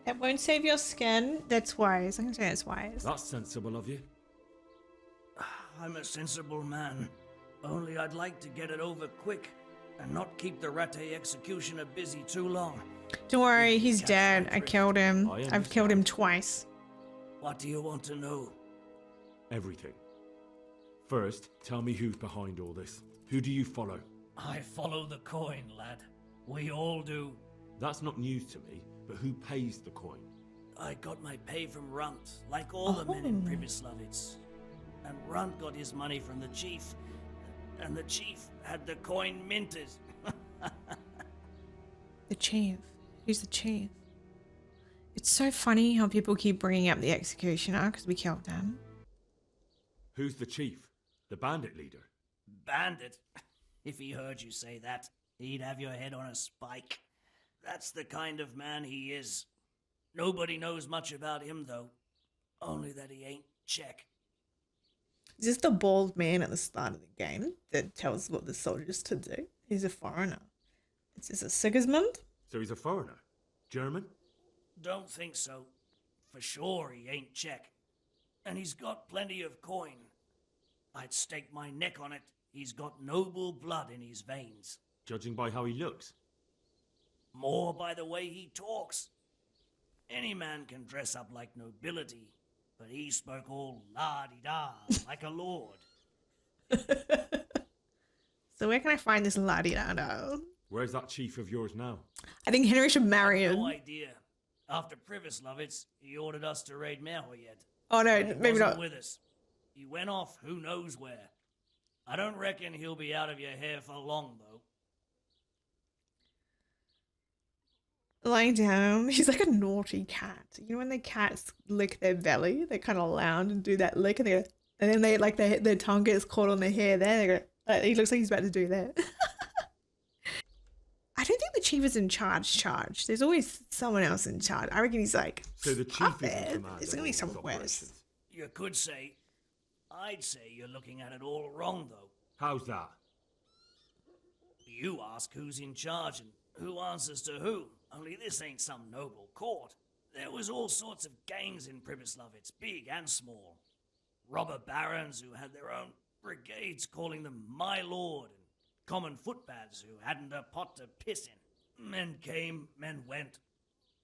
That won't save your skin. That's wise. I'm gonna say that's wise. That's sensible of you. I'm a sensible man. Only I'd like to get it over quick and not keep the Rattay executioner busy too long. Don't worry, he's dead. I killed him. I've killed him twice. What do you want to know? Everything. First, tell me who's behind all this. Who do you follow? I follow the coin, lad. We all do. That's not news to me, but who pays the coin? I got my pay from Runt, like all the men in Pribyslavitz. And Runt got his money from the chief. And the chief had the coin minted. The chief. Who's the chief? It's so funny how people keep bringing up the executioner because we killed them. Who's the chief? The bandit leader? Bandit? If he heard you say that, he'd have your head on a spike. That's the kind of man he is. Nobody knows much about him, though. Only that he ain't Czech. Is this the bald man at the start of the game that tells what the soldiers to do? He's a foreigner. Is this a Sigismund? So he's a foreigner? German? Don't think so. For sure he ain't Czech. And he's got plenty of coin. I'd stake my neck on it. He's got noble blood in his veins. Judging by how he looks? More by the way he talks. Any man can dress up like nobility, but he spoke all la-di-da like a lord. So where can I find this la-di-da-da? Where's that chief of yours now? I think Henry should marry him. No idea. After Pribyslavitz, he ordered us to raid Merhoyed. Oh no, He maybe wasn't not. with us. He went off who knows where. I don't reckon he'll be out of your hair for long, though. Lying down. He's like a naughty cat. You know when the cats lick their belly, they kind of lounge and do that lick, and they go, and then they like their tongue gets caught on their hair. There, they go. He looks like he's about to do that. I don't think the chief is in charge. There's always someone else in charge. I reckon he's like, So the chief up is there. in command. There's of gonna be all someone these worse. operations. You could say. I'd say you're looking at it all wrong, though. How's that? You ask who's in charge and who answers to who. Only this ain't some noble court. There was all sorts of gangs in Pribyslavitz, big and small. Robber barons who had their own brigades calling them my lord, and common footpads who hadn't a pot to piss in. Men came, men went.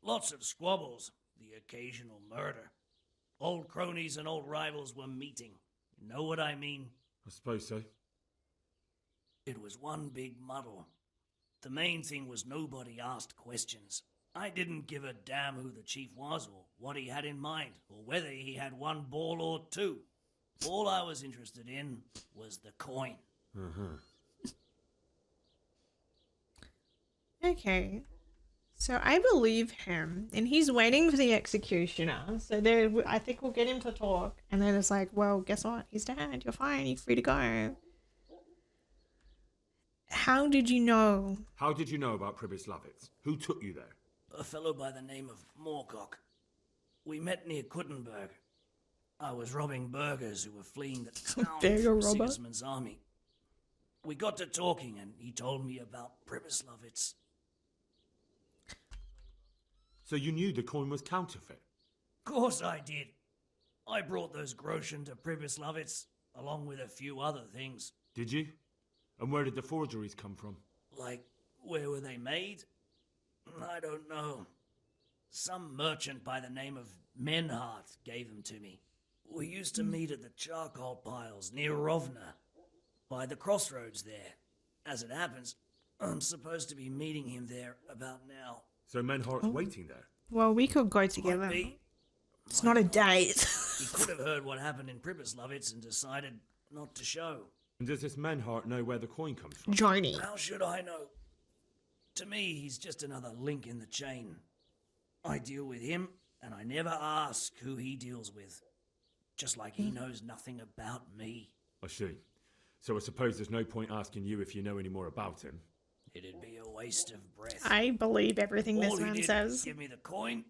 Lots of squabbles, the occasional murder. Old cronies and old rivals were meeting. You know what I mean? I suppose so. It was one big muddle. The main thing was nobody asked questions. I didn't give a damn who the chief was or what he had in mind or whether he had one ball or two. All I was interested in was the coin. Okay. So I believe him, and he's waiting for the executioner. So there, I think we'll get him to talk, and then it's like, well, guess what? He's dead. You're fine. You're free to go. How did you know? How did you know about Pribyslavitz? Who took you there? A fellow by the name of Moorcock. We met near Kuttenberg. I was robbing burghers who were fleeing the town from Sigismund's army. We got to talking, and he told me about Pribyslavitz. So you knew the coin was counterfeit? Course I did. I brought those groschen to Pribyslavitz, along with a few other things. Did you? And where did the forgeries come from? Like, where were they made? I don't know. Some merchant by the name of Menhart gave them to me. We used to meet at the charcoal piles near Rovna, by the crossroads there. As it happens, I'm supposed to be meeting him there about now. So Menhart's waiting there? Well, we could go together. It's not a date. He could have heard what happened in Pribyslavitz and decided not to show. And does this Menhart know where the coin comes from? Johnny. How should I know? To me, he's just another link in the chain. I deal with him, and I never ask who he deals with. Just like he knows nothing about me. I see. So I suppose there's no point asking you if you know any more about him. It'd be a waste of breath. I believe everything All this he man did says. was give me the coin,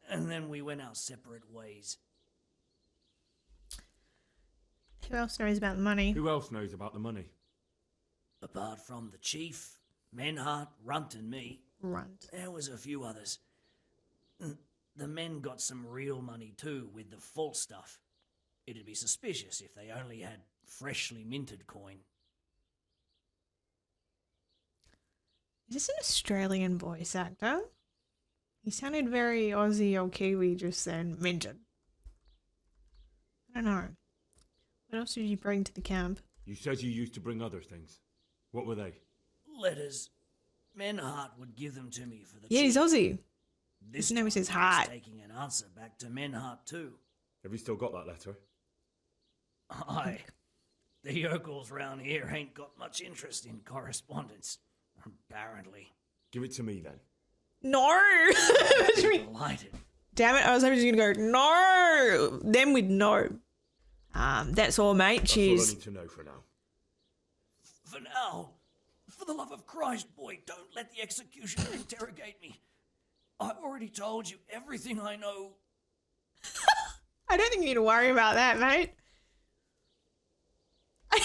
and then we went our separate ways. Who else knows about the money? Who else knows about the money? Apart from the chief, Menhart, Runt, and me, Runt. There was a few others. The men got some real money too, with the false stuff. It'd be suspicious if they only had freshly minted coin. Is this an Australian voice actor? He sounded very Aussie or Kiwi just then. Minted. I don't know. What else did you bring to the camp? You said you used to bring other things. What were they? Letters. Menhart would give them to me for the Yeah, he's chief. Aussie. This His name is time his I was heart. taking an answer back to Menhart too. Have you still got that letter? Aye. The yokels round here ain't got much interest in correspondence, apparently. Give it to me then. No! Delighted. Damn it, I was hoping you were going to go, no! Then we'd know. That's all, mate. That's Cheers. all I need to know for now. For now, for the love of Christ, boy, don't let the executioner interrogate me. I've already told you everything I know. I don't think you need to worry about that, mate.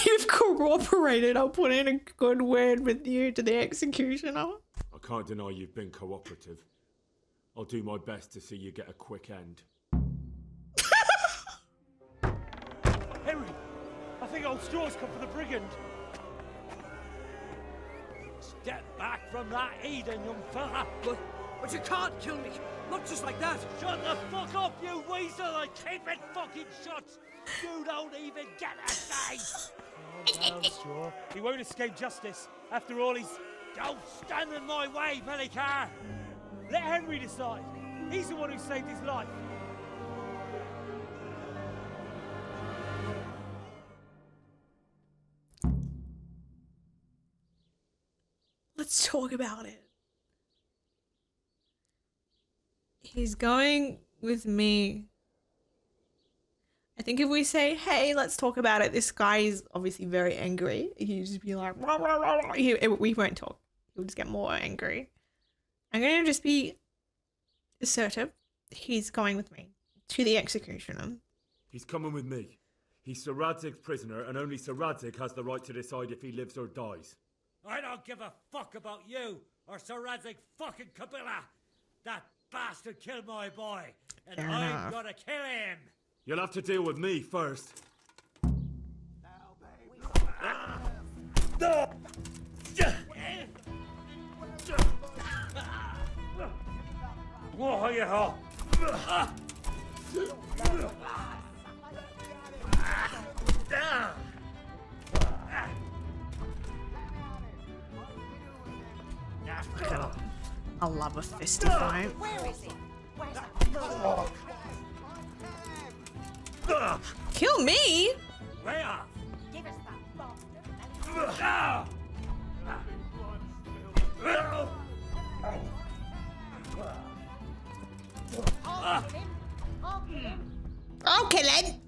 You've cooperated. I'll put in a good word with you to the executioner. I can't deny you've been cooperative. I'll do my best to see you get a quick end. Henry, I think old Straw's come for the brigand. Step back from that Eden, young fella. But you can't kill me. Not just like that. Shut the fuck up, you weasel, and keep it fucking shut. You don't even get a say. Oh, no, Straw. He won't escape justice. After all, he's... Don't stand in my way, Melikar. Let Henry decide. He's the one who saved his life. Let's talk about it. He's going with me. I think if we say, hey, let's talk about it, this guy is obviously very angry. He'll just be like, rah, rah, rah, rah. We won't talk. He'll just get more angry. I'm going to just be assertive. He's going with me to the executioner. He's coming with me. He's Sir Radzig's prisoner, and only Sir Radzig has the right to decide if he lives or dies. I don't give a fuck about you or Sir Radzig fucking Kobyla. That bastard killed my boy, and Fair I'm enough. gonna kill him. You'll have to deal with me first. I love a fisty fight. Where is he? Where's Kill me? Where? Give us that bastard. I'll kill him.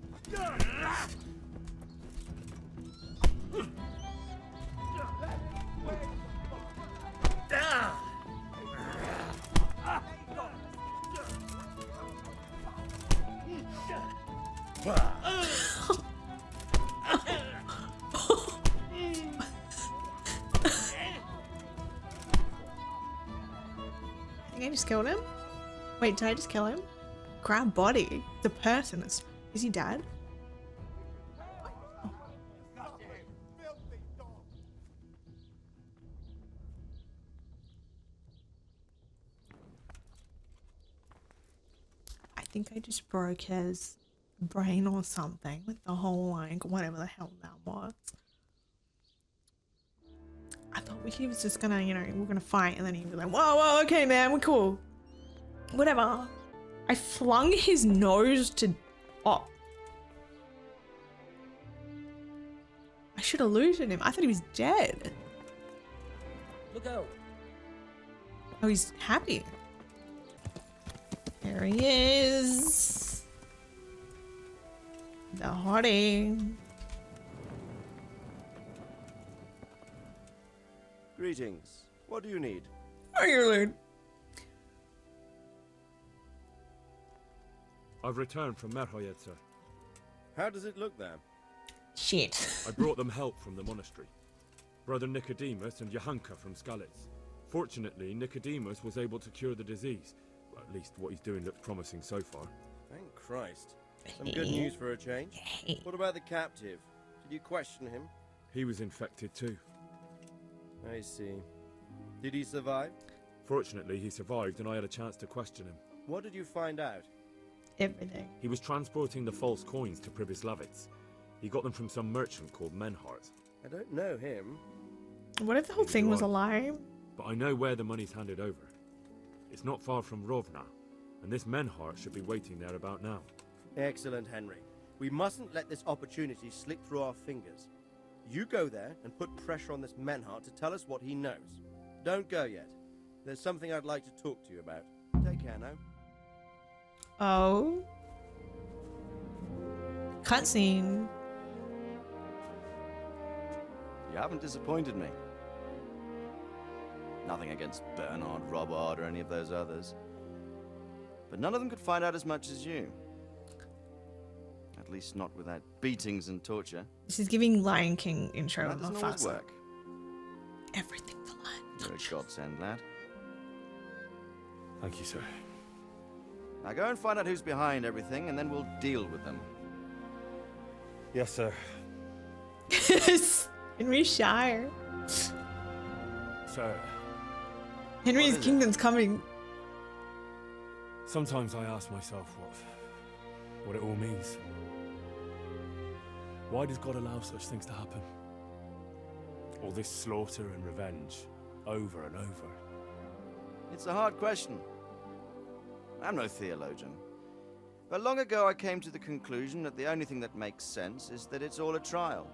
I think I just killed him. Wait, did I just kill him? Grab body. The person is he dead? I think I just broke his brain or something with the whole like whatever the hell that was. I thought he was just gonna, you know, we're gonna fight, and then he was like, whoa, whoa, okay, man, we're cool. Whatever. I flung his nose to... Oh. I should have looted him. I thought he was dead. Look out. Oh, he's happy. There he is. The hottie. Greetings. What do you need? Oh, you're lewd. I've returned from Merhoyed, sir. How does it look there? Shit. I brought them help from the monastery. Brother Nicodemus and Johanka from Skalitz. Fortunately, Nicodemus was able to cure the disease. Well, at least what he's doing looks promising so far. Thank Christ. Some good news for a change. What about the captive? Did you question him? He was infected too. I see. Did he survive? Fortunately, he survived and I had a chance to question him. What did you find out? Everything. He was transporting the false coins to Pribyslavitz. He got them from some merchant called Menhart. I don't know him. What if the whole thing was a lie? But I know where the money's handed over. It's not far from Rovna, and this Menhart should be waiting there about now. Excellent, Henry. We mustn't let this opportunity slip through our fingers. You go there and put pressure on this Menhart to tell us what he knows. Don't go yet. There's something I'd like to talk to you about. Take care now. Oh. Cutscene. You haven't disappointed me. Nothing against Bernard, Robert, or any of those others. But none of them could find out as much as you. At least not without beatings and torture. This is giving Lion King intro. That doesn't always work. Everything for Lion. You're a godsend, lad. Thank you, sir. Now go and find out who's behind everything, and then we'll deal with them. Yes, sir. Henry Shire. Sir. Henry's kingdom's coming. Sometimes I ask myself what it all means. Why does God allow such things to happen? All this slaughter and revenge, over and over. It's a hard question. I'm no theologian. But long ago I came to the conclusion that the only thing that makes sense is that it's all a trial.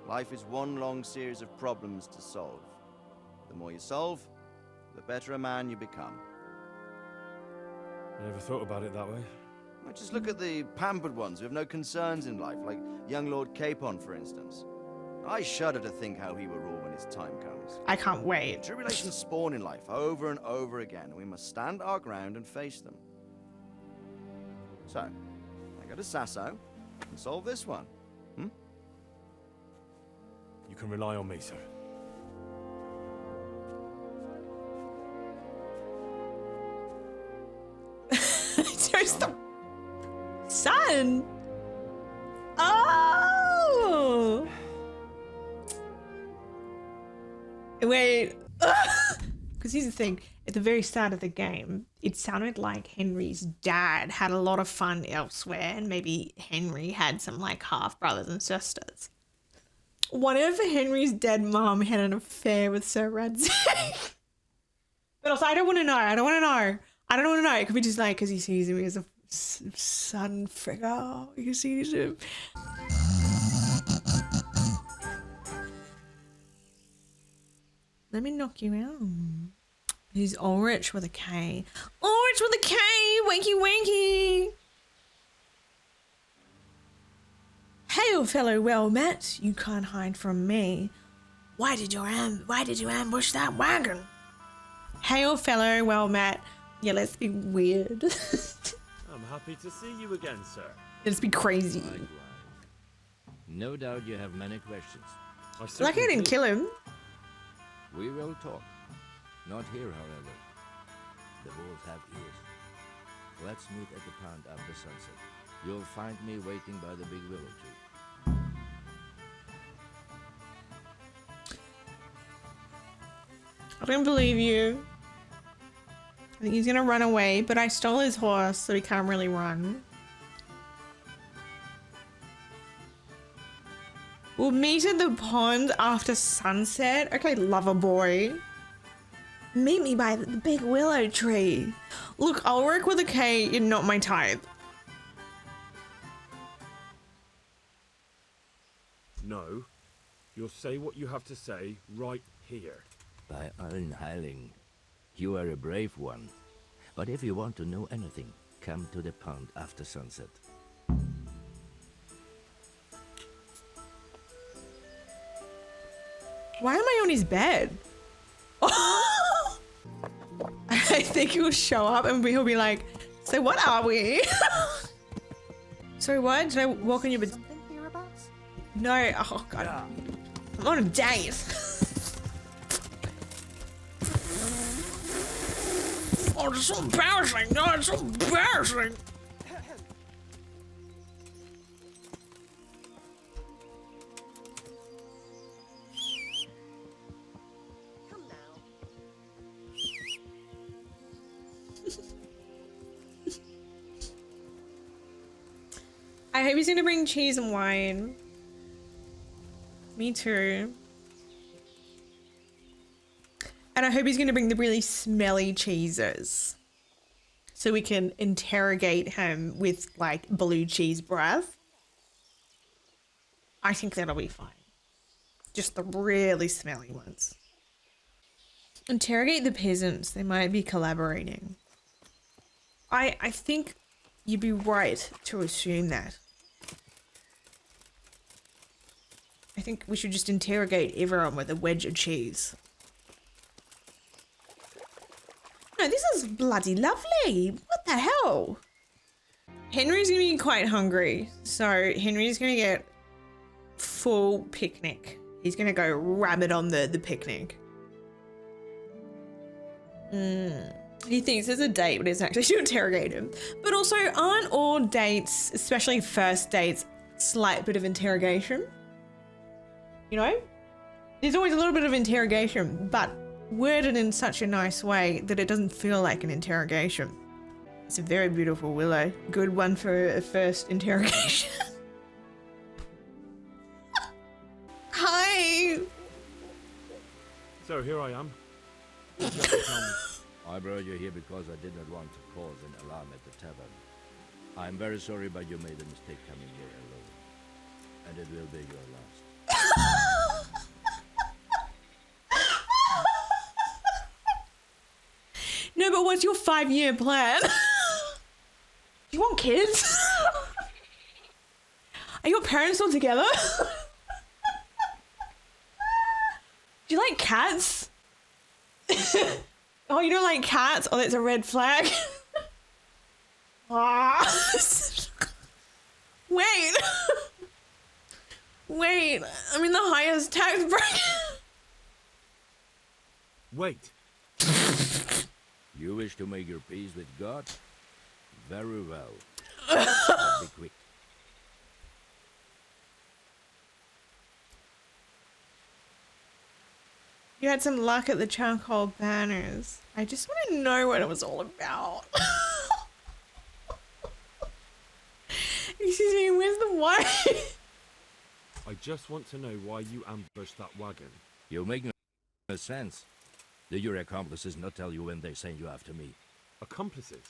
Life is one long series of problems to solve. The more you solve, the better a man you become. I never thought about it that way. Well, just look at the pampered ones who have no concerns in life, like young Lord Capon, for instance. I shudder to think how he will rule when his time comes. I can't wait. Tribulations spawn in life over and over again, and we must stand our ground and face them. So, I go to Sasso and solve this one. You can rely on me, sir. Stop. Son! Oh! Wait. Because here's the thing. At the very start of the game, it sounded like Henry's dad had a lot of fun elsewhere, and maybe Henry had some like half brothers and sisters. What if Henry's dead mom had an affair with Sir Radzig? But also, I don't want to know. I don't want to know. It could be just like because he sees him as a son figure. He sees him. Let me knock you out. He's Ulrich with a K. Ulrich with a K! Wakey wakey! Hail, fellow well met. You can't hide from me. Why did you ambush that wagon? Hail, fellow well met. Yeah, let's be weird. I'm happy to see you again, sir. Let's be crazy. Likewise. No doubt you have many questions. Like I didn't kill him. We will talk. Not here, however. The wolves have ears. Let's meet at the pond after sunset. You'll find me waiting by the big willow tree. I don't believe you. I think he's gonna run away, but I stole his horse, so he can't really run. We'll meet at the pond after sunset. Okay, lover boy. Meet me by the big willow tree. Look, Ulrich with a K, you're not my type. No. You'll say what you have to say right here. By allen Heiling, you are a brave one. But if you want to know anything, come to the pond after sunset. Why am I on his bed? I think he'll show up and he'll be like, so what are we? Sorry, what? Did I walk on your bed? No, oh god. I'm on a date. Oh, it's so embarrassing. No, it's so embarrassing. I hope he's gonna bring cheese and wine. Me too. And I hope he's gonna bring the really smelly cheeses. So we can interrogate him with like blue cheese breath. I think that'll be fine. Just the really smelly ones. Interrogate the peasants. They might be collaborating. I think you'd be right to assume that. I think we should just interrogate everyone with a wedge of cheese. No, this is bloody lovely. What the hell? Henry's gonna be quite hungry, so Henry's gonna get full picnic. He's gonna go rabbit on the picnic. He thinks it's a date, but it's actually to interrogate him. But also, aren't all dates, especially first dates, slight bit of interrogation? You know? There's always a little bit of interrogation, but worded in such a nice way that it doesn't feel like an interrogation. It's a very beautiful willow. Good one for a first interrogation. Hi! So here I am. I brought you here because I did not want to cause an alarm at the tavern. I'm very sorry, but you made a mistake coming here alone. And it will be your last. No, but what's your 5-year plan? Do you want kids? Are your parents all together? Do you like cats? Oh, you don't like cats? Oh, that's a red flag. Wait. Wait, I'm in the highest tax bracket. Wait. You wish to make your peace with God? Very well. But be quick. You had some luck at the charcoal banners. I just want to know what it was all about. Excuse me, where's the wife? I just want to know why you ambushed that wagon. You make no sense. Do your accomplices not tell you when they send you after me? Accomplices?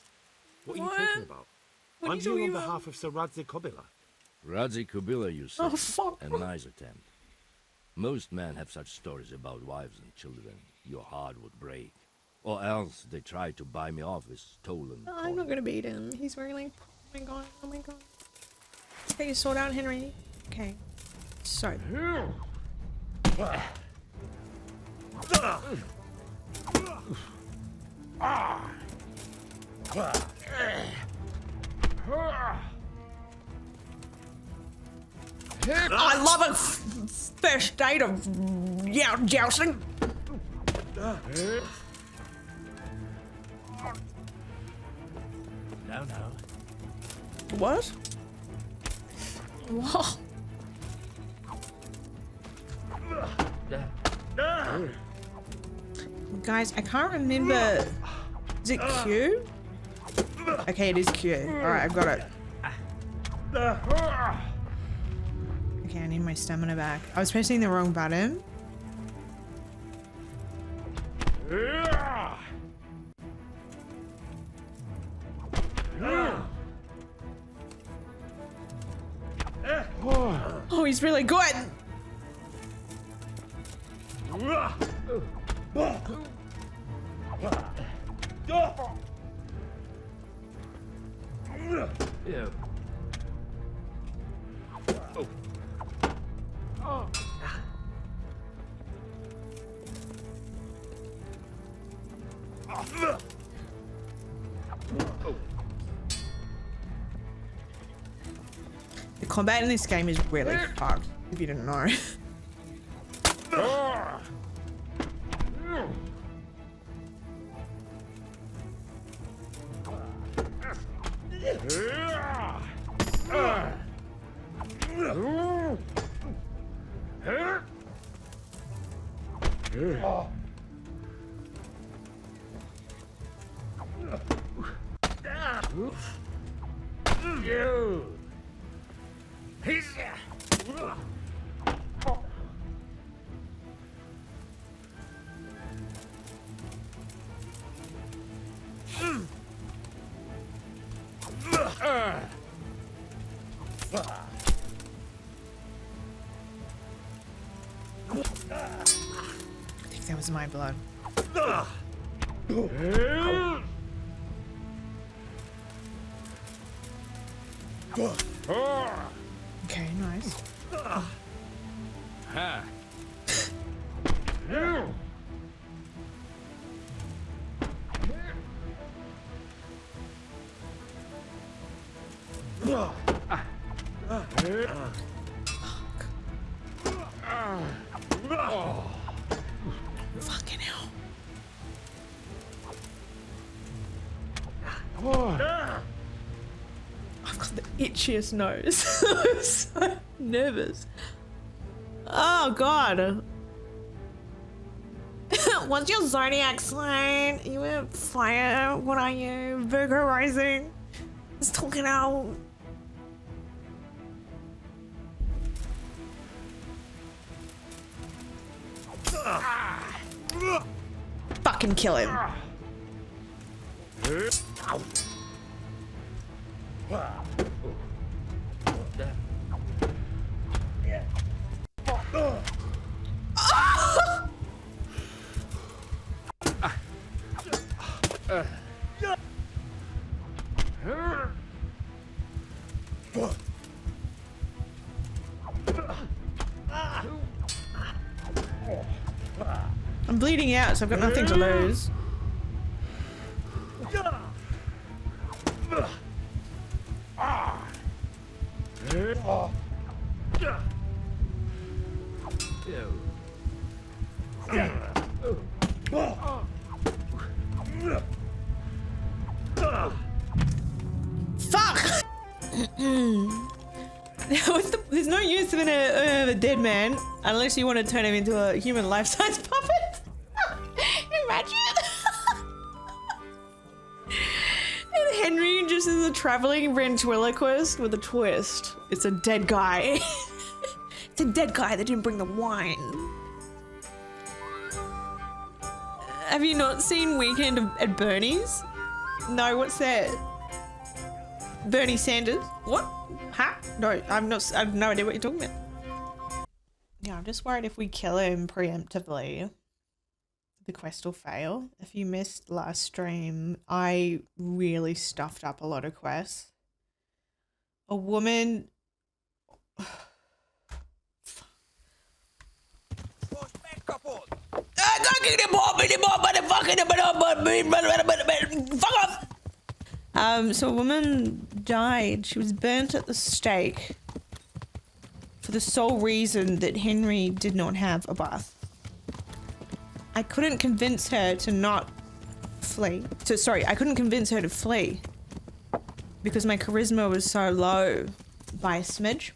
What are you talking about? I'm here on behalf of Sir Radzig Kobyla. Radzig Kobyla, you say? Oh, fuck. A nice attempt. Most men have such stories about wives and children. Your heart would break. Or else they try to buy me off with stolen Oh, I'm not gonna beat him. He's wearing like, oh my god, oh my god. Take your sword out, Henry. Okay. So. I love a first date of jousting. No. What? Whoa. Guys, I can't remember. Is it Q? Okay, it is Q. Alright, I've got it. Okay, I need my stamina back. I was pressing the wrong button. Oh, he's really good. Yeah. The combat in this game is really fucked, if you didn't know. I think that was my blood. Okay, nice. Fucking hell. I've got the itchiest nose. I'm so nervous. Oh god. What's your zodiac sign? You a fire? What are you? Virgo rising? It's talking out. Fucking kill him. I'm bleeding out, so I've got nothing to lose. Fuck! There's no use in a dead man unless you want to turn him into a human life-size puppet. Imagine. And Henry just is a traveling ventriloquist with a twist. It's a dead guy. It's a dead guy that didn't bring the wine. Have you not seen Weekend at Bernie's? No, what's that? Bernie Sanders? What? Huh? No, I'm not. I have no idea what you're talking about. Yeah, I'm just worried if we kill him preemptively, the quest will fail. If you missed last stream, I really stuffed up a lot of quests. A woman. Fuck off! So a woman died. She was burnt at the stake for the sole reason that Henry did not have a bath. I couldn't convince her to not flee. I couldn't convince her to flee because my charisma was so low by a smidge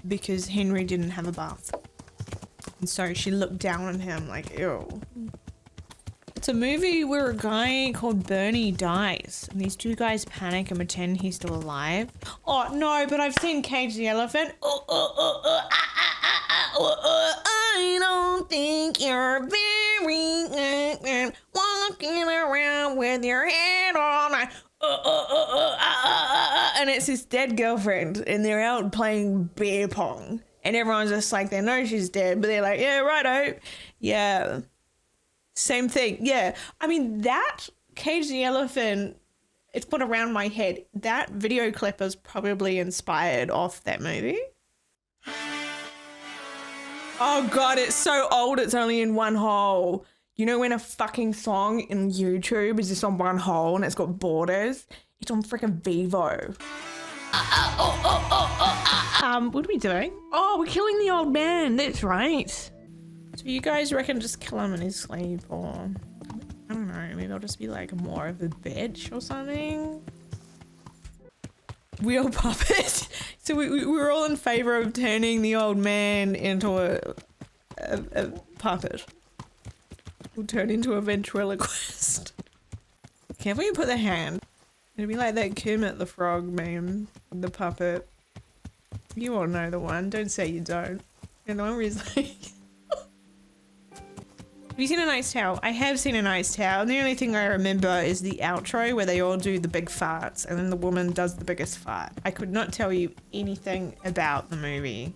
because Henry didn't have a bath. And so she looked down on him like, ew. It's a movie where a guy called Bernie dies and these two guys panic and pretend he's still alive. Oh no, but I've seen Cage the Elephant. I don't think you're very good walking around with your head on. And it's his dead girlfriend and they're out playing beer pong. And everyone's just like, they know she's dead, but they're like, yeah, righto. Yeah. Same thing. Yeah. I mean, that Cage the Elephant, it's put around my head. That video clip is probably inspired off that movie. Oh God, it's so old. It's only in one hole. You know when a fucking song in YouTube is just on one hole and it's got borders? It's on freaking Vivo. What are we doing? Oh, we're killing the old man. That's right. So you guys reckon just kill him in his sleep, or I don't know, maybe I'll just be like more of a bitch or something? Wheel puppet. So we're all in favor of turning the old man into a puppet. We'll turn into a ventriloquist. Can't we put the hand? It'd be like that Kermit the Frog meme, the puppet. You all know the one. Don't say you don't. And the one where he's like... Have you seen A Knight's Tale? I have seen A Knight's Tale. And the only thing I remember is the outro where they all do the big farts and then the woman does the biggest fart. I could not tell you anything about the movie,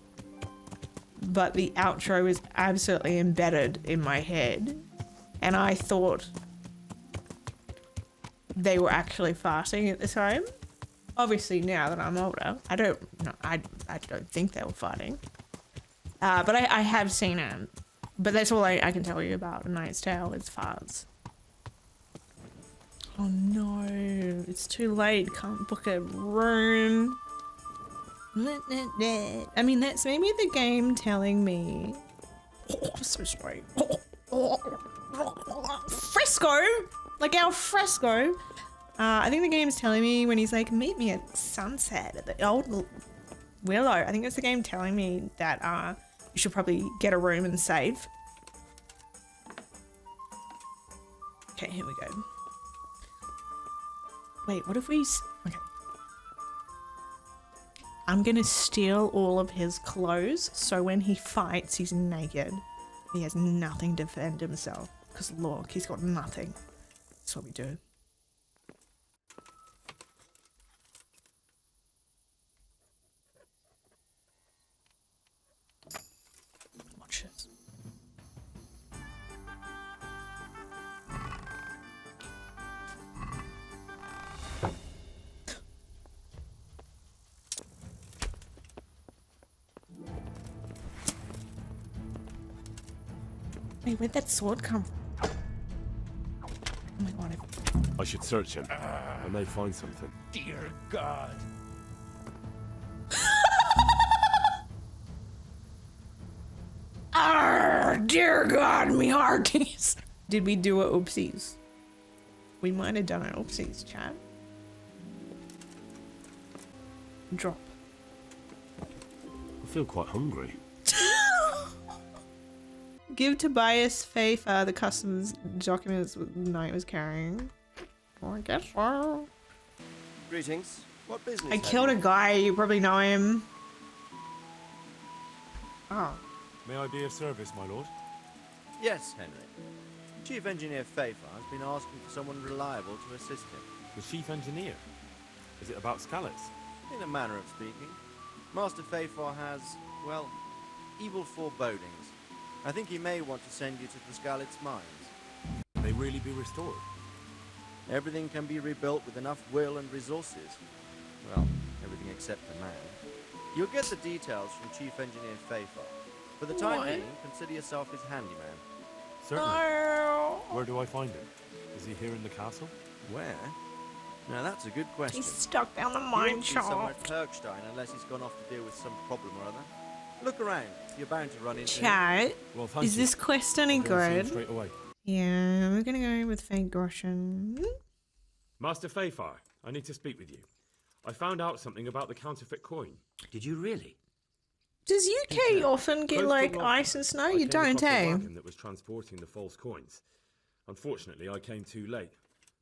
but the outro is absolutely embedded in my head. And I thought they were actually farting at the time. Obviously now that I'm older, I don't think they were farting. But I have seen it. But that's all I can tell you about A Knight's Tale is farts. Oh no, it's too late. Can't book a room. I mean, that's maybe the game telling me. Oh, so sorry. Fresco! Like our fresco. I think the game's telling me when he's like, meet me at sunset at the old Willow. I think it's the game telling me that you should probably get a room and save. Okay, here we go. Wait, what if we... Okay. I'm gonna steal all of his clothes so when he fights, he's naked. He has nothing to defend himself. Because look, he's got nothing. That's what we do. Watch this. Wait, where'd that sword come from? Oh my god. I should search him. I may find something. Dear God. Dear God, me hearties. Did we do a oopsies? We might have done an oopsies, chat. Drop. I feel quite hungry. Give Tobias Pfeiffer the customs documents Knight was carrying. Oh, I guess so. Greetings. What business? I killed a guy, you probably know him. Oh. May I be of service, my lord? Yes, Henry. Chief Engineer Pfeiffer has been asking for someone reliable to assist him. The chief engineer? Is it about Skalitz? In a manner of speaking. Master Pfeiffer has, well, evil forebodings. I think he may want to send you to the Skalitz mines. Can they really be restored? Everything can be rebuilt with enough will and resources. Well, everything except the man. You'll get the details from Chief Engineer Pfeiffer. For the time being, consider yourself his handyman. Certainly. Where do I find him? Is he here in the castle? Where? Now that's a good question. He's stuck down the He mine won't be somewhere shaft. at Kirkstein unless he's gone off to deal with some problem or other. Look around. You're bound to run into him. Chat. Well, thank Is you. this quest any I'll go and see him good? straight away. Yeah, we're gonna go with Fake Groschen. Master Pfeiffer, I need to speak with you. I found out something about the counterfeit coin. Did you really? Does UK often get Close to like Rothman, ice and snow? I You came don't, across a eh? wagon that was transporting the false coins. Unfortunately, I came too late.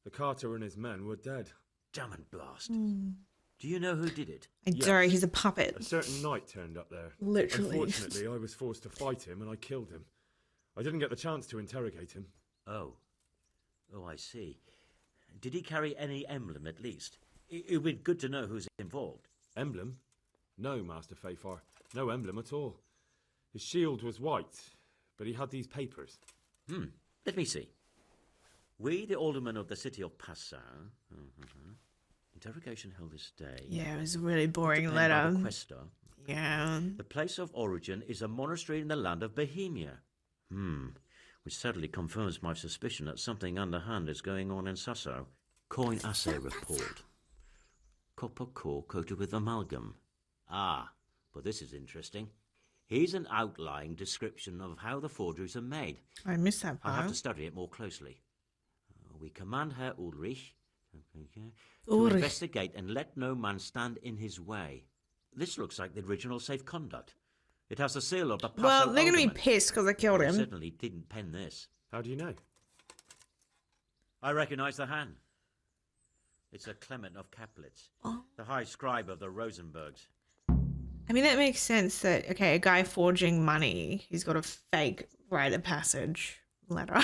The carter and his men were dead. Damn and blast. Hmm. Do you know who did it? I don't, he's a puppet. A certain knight turned up there. Literally. Unfortunately, I was forced to fight him and I killed him. I didn't get the chance to interrogate him. Oh. Oh, I see. Did he carry any emblem at least? It would be good to know who's involved. Emblem? No, Master Pfeiffer. No emblem at all. His shield was white, but he had these papers. Let me see. We, the aldermen of the city of Passau. Interrogation held this day. Yeah, it was a really boring Put to pen by letter. the quaestor. Yeah. The place of origin is a monastery in the land of Bohemia. Which sadly confirms my suspicion that something underhand is going on in Sasso. Coin assay report. Copper core coated with amalgam. Ah, but this is interesting. Here's an outline description of how the forgeries are made. I missed that I'll have part. to study it more closely. We command Herr Ulrich to Ulrich. investigate and let no man stand in his way. This looks like the original safe conduct. It has the seal of the Passau Well, they're gonna be alderman. pissed because I killed I him. certainly didn't pen this. How do you know? I recognize the hand. It's a Clement of Kaplitz, the high scribe of the Rosenbergs. I mean, that makes sense that, okay, a guy forging money, he's got a fake rite of passage letter.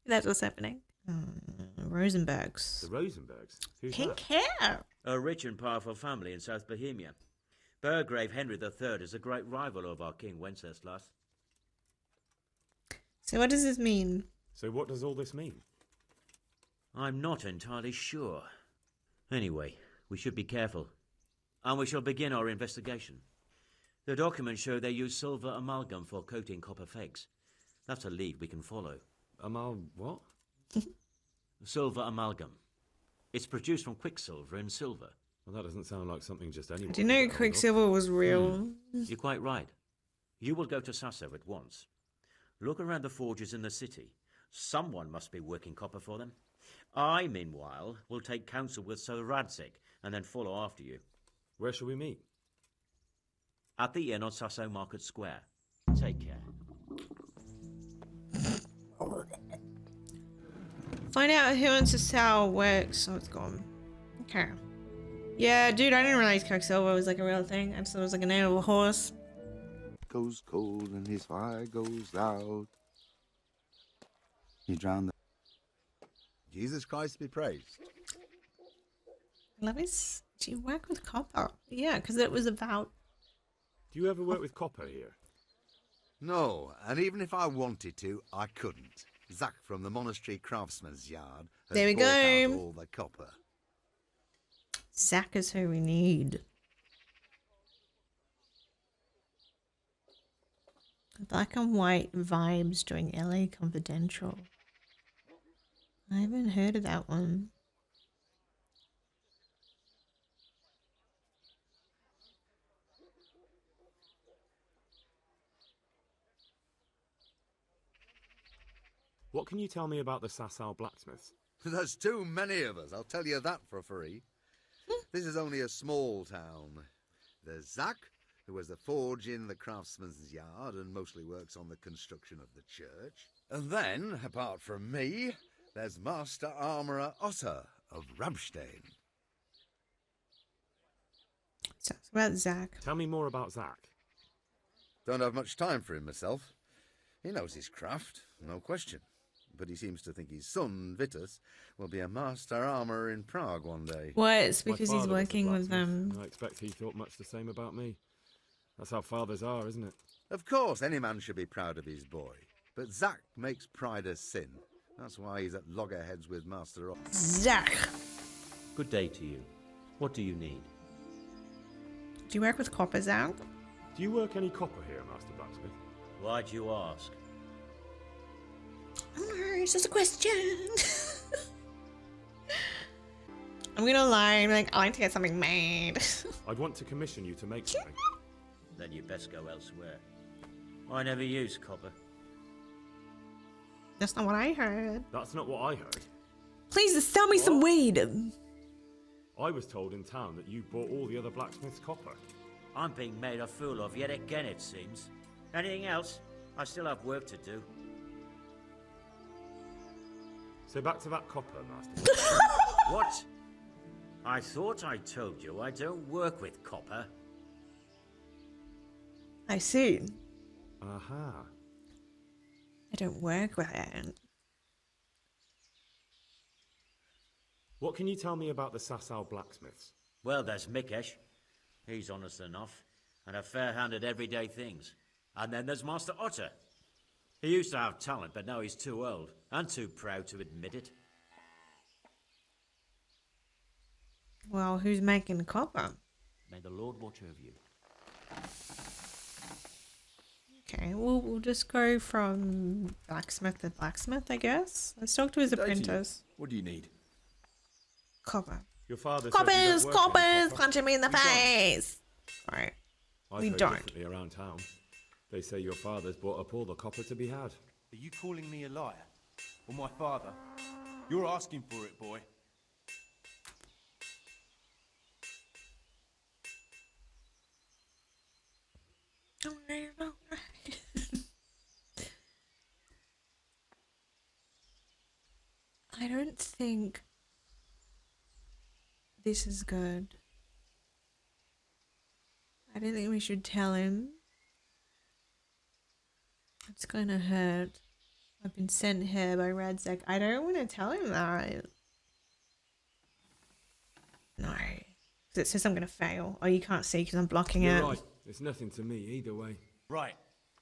That's what's happening. Rosenbergs. The Rosenbergs? Who's Pink that? hair. A rich and powerful family in South Bohemia. Burgrave Henry III is a great rival of our King Wenceslaus. So what does this mean? So what does all this mean? I'm not entirely sure. Anyway, we should be careful. And we shall begin our investigation. The documents show they use silver amalgam for coating copper fakes. That's a lead we can follow. What? Silver amalgam. It's produced from quicksilver and silver. Well, that doesn't sound like something just anyone. Do you know Quicksilver was real? You're quite right. You will go to Sasso at once. Look around the forges in the city. Someone must be working copper for them. I, meanwhile, will take counsel with Sir Radzig and then follow after you. Where shall we meet? At the inn on Sasso Market Square. Take care. Find out who owns the cell works. Oh, it's gone. Okay. Yeah, dude, I didn't realize Quicksilver was like a real thing. I just thought it was like a name of a horse. Goes cold and his fire goes out. You drown the... Jesus Christ be praised. I love his... Do you work with copper? Yeah, because it was about... Do you ever work with copper here? No, and even if I wanted to, I couldn't. Zach from the monastery craftsman's yard has There we bought out go. all the copper. Zach is who we need. Black and White Vibes doing LA Confidential. I haven't heard of that one. What can you tell me about the Sasau blacksmiths? There's too many of us, I'll tell you that for free. This is only a small town. There's Zach, who has the forge in the craftsman's yard and mostly works on the construction of the church. And then, apart from me, there's Master Armourer Otter of Ramstein. So it's about Zach. Tell me more about Zach. Don't have much time for him myself. He knows his craft, no question. But he seems to think his son, Vitus, will be a master armourer in Prague one day. What? It's My because he's father was a working with them. blacksmith. I expect he thought much the same about me. That's how fathers are, isn't it? Of course, any man should be proud of his boy. But Zach makes pride a sin. That's why he's at loggerheads with Master Otter. Zach! Good day to you. What do you need? Do you work with copper, Zach? Do you work any copper here, Master Blacksmith? Why do you ask? Oh, it's just a question. I'm gonna lie, I'm like, I like to get something made. I'd want to commission you to make something. Then you best go elsewhere. I never use copper. That's not what I heard. That's not what I heard. Please just sell me some weed. I was told in town that you bought all the other blacksmiths' copper. I'm being made a fool of yet again, it seems. Anything else? I still have work to do. So back to that copper, Master. What? I thought I told you I don't work with copper. I see. Aha. I don't work with it. What can you tell me about the Sasau blacksmiths? Well, there's Mikesh. He's honest enough, and a fair-handed everyday things. And then there's Master Otter. He used to have talent, but now he's too old, and too proud to admit it. Well, who's making copper? May the Lord watch over you. Okay, we'll just go from blacksmith to blacksmith, I guess. Let's talk to his apprentice. What do you need? Copper. Your father Coppers, said coppers, punching me in the face. Alright, we heard don't. differently around town. They say your father's bought up all the copper to be had. Are you calling me a liar? Or my father? You're asking for it, boy. I don't think this is good. I don't think we should tell him. It's gonna hurt. I've been sent here by Radzig. I don't want to tell him that. No. Because it says I'm gonna fail. Oh, you can't see because I'm blocking You're it. right. It's nothing to me either way. Right.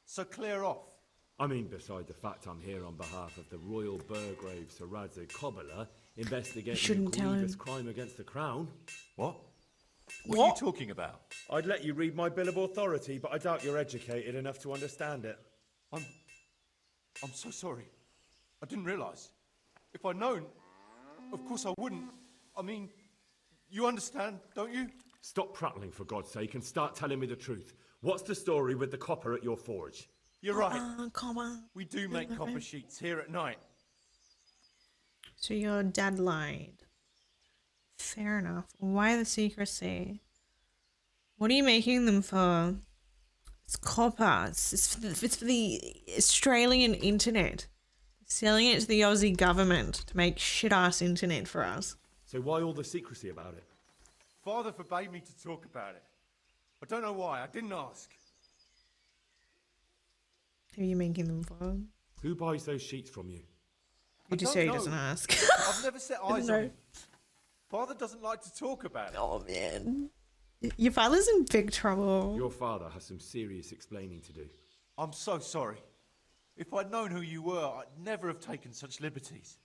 So clear off. I mean, beside the fact I'm here on behalf of the Royal Burgrave Sir Radzig Kobyla, investigating a grievous crime against the crown. What? What are you talking about? I'd let you read my bill of authority, but I doubt you're educated enough to understand it. I'm so sorry. I didn't realise. If I'd known, of course I wouldn't. I mean, you understand, don't you? Stop prattling, for God's sake, and start telling me the truth. What's the story with the copper at your forge? You're right. Come on. We do make copper sheets here at night. So your dad lied. Fair enough. Why the secrecy? What are you making them for? It's copper. It's for the Australian internet. Selling it to the Aussie government to make shit-ass internet for us. So why all the secrecy about it? Father forbade me to talk about it. I don't know why. I didn't ask. Who are you making them for? Who buys those sheets from you? You just say he doesn't ask. I've never set eyes on him. Father doesn't like to talk about it. Oh, man. Your father's in big trouble. Your father has some serious explaining to do. I'm so sorry. If I'd known who you were, I'd never have taken such liberties.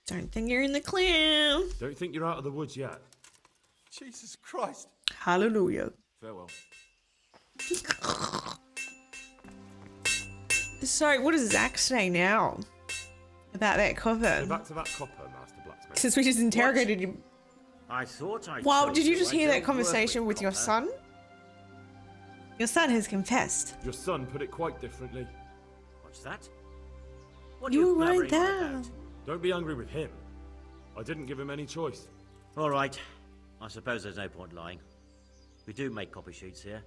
Don't think you're in the clear. Don't think you're out of the woods yet. Jesus Christ. Hallelujah. Farewell. So, what does Zach say now about that Go copper? back to that copper, Master Blacksmith. Since we just interrogated him. I thought I Wow, told did you just I hear that don't conversation work with your copper. son? Your son has confessed. Your son put it quite differently. What's that? What are You you were right blabbering on there. about? Don't be angry with him. I didn't give him any choice. All right. I suppose there's no point lying. We do make copy sheets here,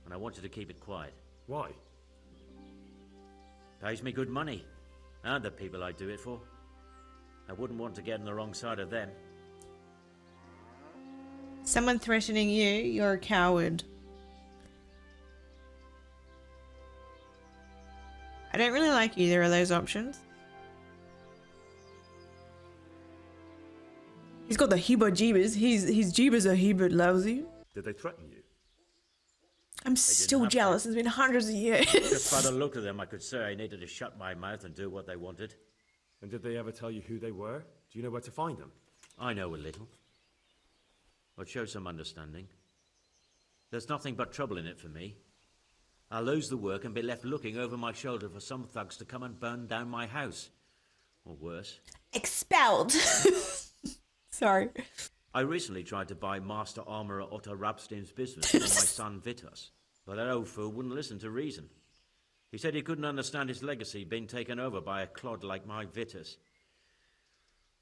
and I wanted to keep it quiet. Why? Pays me good money, and the people I do it for. I wouldn't want to get on the wrong side of them. Someone threatening you, you're a coward. I don't really like either of those options. He's got the heebie-jeebies. His jeebas are heebie lousy. Did they threaten you? I'm still jealous. It's been hundreds of years. Just by the look of them, I could say I needed to shut my mouth and do what they wanted. And did they ever tell you who they were? Do you know where to find them? I know a little. I'd show some understanding. There's nothing but trouble in it for me. I'll lose the work and be left looking over my shoulder for some thugs to come and burn down my house. Or worse. Expelled. Sorry. I recently tried to buy Master Armourer Otto Rabstein's business for my son Vitus, but that old fool wouldn't listen to reason. He said he couldn't understand his legacy being taken over by a clod like my Vitus.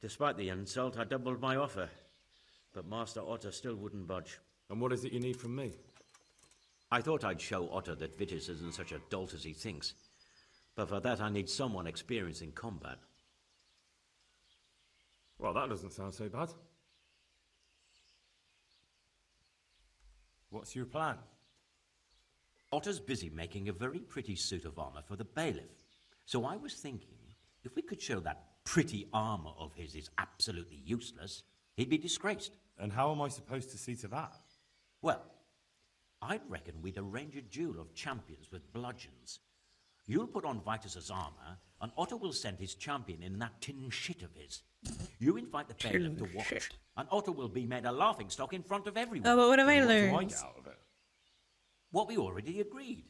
Despite the insult, I doubled my offer, but Master Otto still wouldn't budge. And what is it you need from me? I thought I'd show Otto that Vitus isn't such a dolt as he thinks, but for that I need someone experienced in combat. Well, that doesn't sound so bad. What's your plan? Otto's busy making a very pretty suit of armor for the bailiff. So I was thinking, if we could show that pretty armor of his is absolutely useless, he'd be disgraced. And how am I supposed to see to that? Well, I'd reckon we'd arrange a duel of champions with bludgeons. You'll put on Vitus's armor, and Otto will send his champion in that tin shit of his. You invite the bailiff to watch, and Otto will be made a laughingstock in front of everyone. Oh, but what have I What do I learned? get out of it? What we already agreed.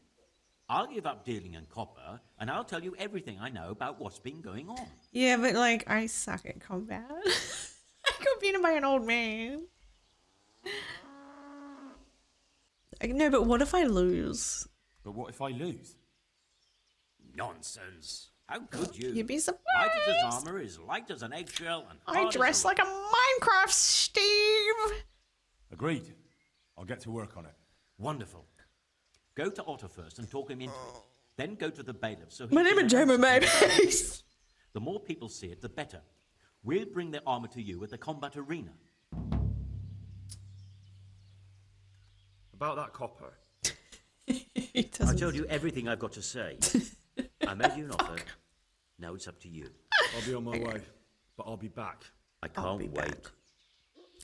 I'll give up dealing in copper, and I'll tell you everything I know about what's been going on. Yeah, but like, I suck at combat. I got beaten by an old man. No, but what if I lose? But what if I lose? Nonsense. How could you? You'd be surprised. Vitus's armor is light as an eggshell and I hard dress as a like a Minecraft Steve. Agreed. I'll get to work on it. Wonderful. Go to Otto first and talk him into it. Then go to the bailiff so he My name can is Jamie announce it. Maybase. The more people see it, the better. We'll bring the armor to you at the combat arena. About that copper. I told you everything I've got to say. I made you an offer. Now it's up to you. I'll be on my way, but I'll be back. I can't wait.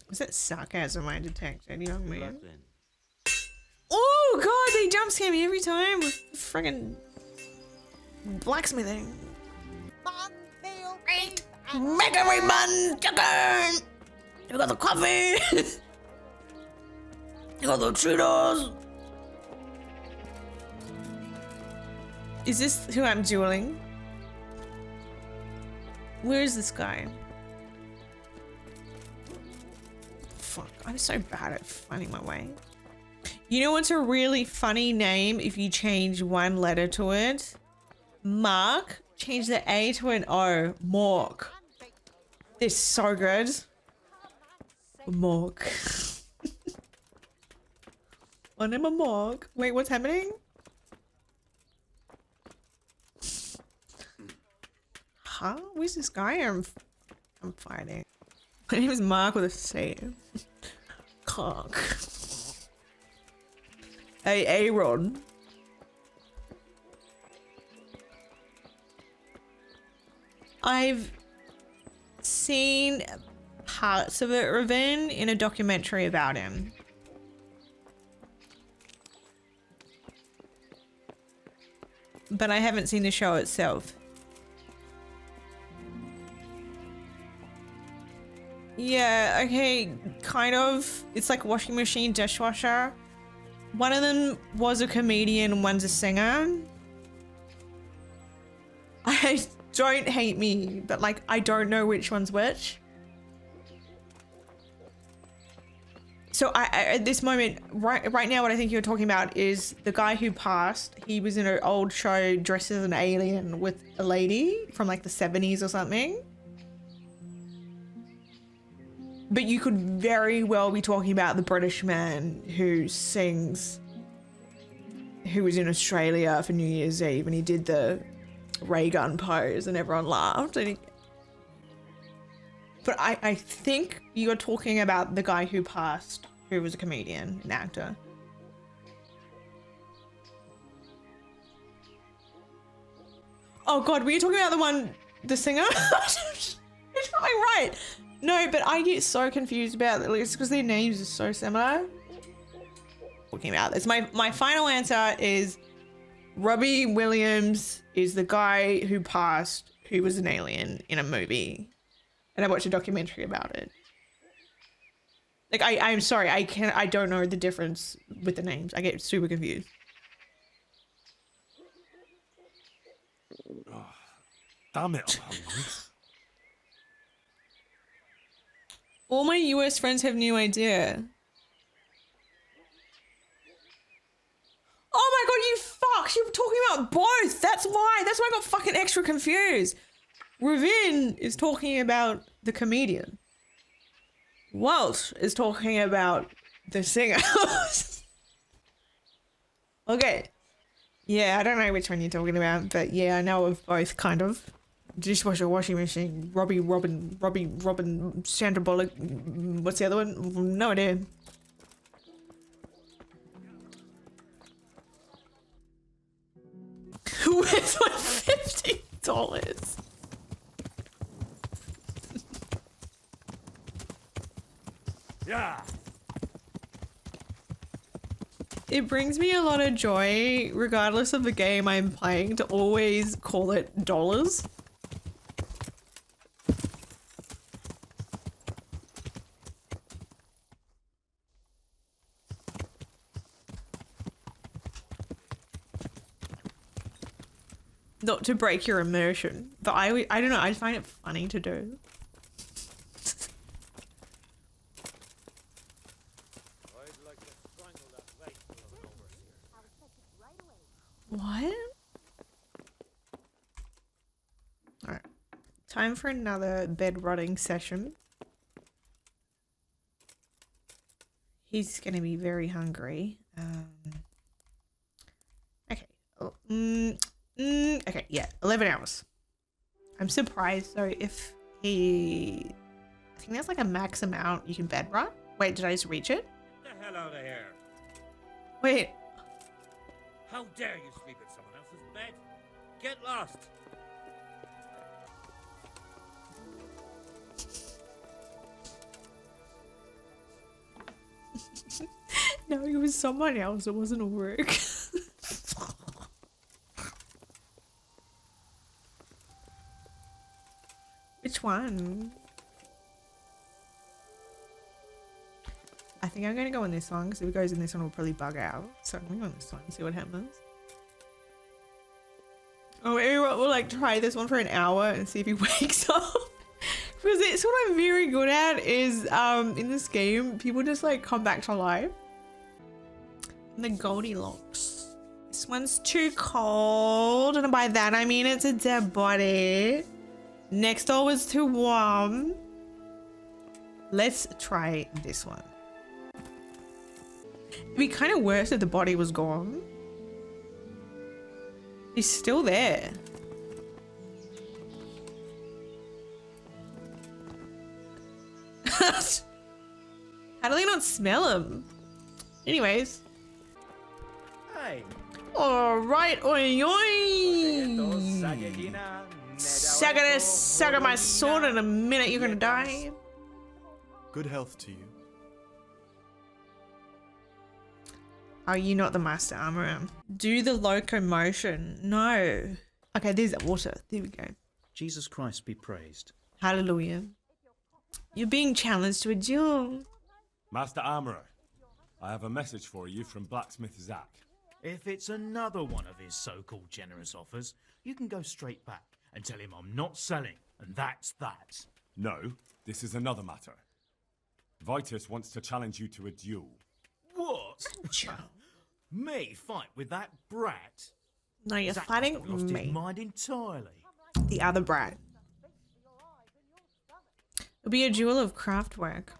Was that sarcasm I detected, young Good man? luck then. Oh god, they jump scare me every time with friggin' blacksmithing. Make every bun chicken! You got the coffee! You got the Cheetos! Is this who I'm dueling? Where is this guy? Fuck, I'm so bad at finding my way. You know what's a really funny name if you change one letter to it? Mark. Change the A to an O. Mork. They're so good. Mork. My name is Mork. Wait, what's happening? Huh? Where's this guy I'm fighting? My name is Mark with a C. Cock. Hey, Aaron. I've seen parts of it, Raven, in a documentary about him. But I haven't seen the show itself. Yeah, okay, kind of. It's like washing machine, dishwasher. One of them was a comedian and one's a singer. Don't hate me, but like, I don't know which one's which. So at this moment, right now, what I think you're talking about is the guy who passed. He was in an old show dressed as an alien with a lady from like the 70s or something. But you could very well be talking about the British man who sings, who was in Australia for New Year's Eve and he did the ray gun pose and everyone laughed. But I think you're talking about the guy who passed, who was a comedian, an actor. Oh God, were you talking about the one, the singer? It's not right. No, but I get so confused about it. It's because their names are so similar. Talking about this. My final answer is Robbie Williams is the guy who passed, who was an alien in a movie. And I watched a documentary about it. Like, I'm sorry, I don't know the difference with the names. I get super confused. Oh, damn it, I'm hungry. All my US friends have no idea. Oh my God, you fucks! You're talking about both! That's why I got fucking extra confused. Ravin is talking about the comedian. Walt is talking about the singer. Okay. Yeah, I don't know which one you're talking about, but yeah, I know of both, kind of. Dishwasher, washing machine, Robin, Sandra Bullock. What's the other one? No idea. Where's my $50? Yeah. It brings me a lot of joy, regardless of the game I'm playing, to always call it dollars. Not to break your immersion, but I don't know, I find it funny to do. What? Alright. Time for another bed rotting session. He's gonna be very hungry. Okay. Oh, okay, yeah, 11 hours. I'm surprised though if he... I think there's like a max amount you can bed rot. Wait, did I just reach it? Get the hell out of here. Wait. How dare you sleep in someone else's bed? Get lost. No, it was someone else. It wasn't Ulrich. Which one? I think I'm gonna go on this one because if it goes in this one, it'll probably bug out. So I'm gonna go on this one and see what happens. Oh, maybe we'll like try this one for an hour and see if he wakes up. Because it's what I'm very good at is in this game, people just like come back to life. And the Goldilocks. This one's too cold, and by that I mean it's a dead body. Next door was too warm. Let's try this one. It'd be kind of worse if the body was gone. He's still there. How do they not smell him? Anyways. Hey. Alright, oi oi! Suck my sword in a minute, you're gonna die. Good health to you. Are you not the master armorer? Do the locomotion. No. Okay, there's that water. There we go. Jesus Christ be praised. Hallelujah. You're being challenged to a duel. Master Armorer, I have a message for you from blacksmith Zach. If it's another one of his so-called generous offers, you can go straight back and tell him I'm not selling, and that's that. No, this is another matter. Vitus wants to challenge you to a duel. What? Me fight with that brat? No, you're Zach fighting must have lost me. his mind entirely. The other brat. It'll be a duel of craft work.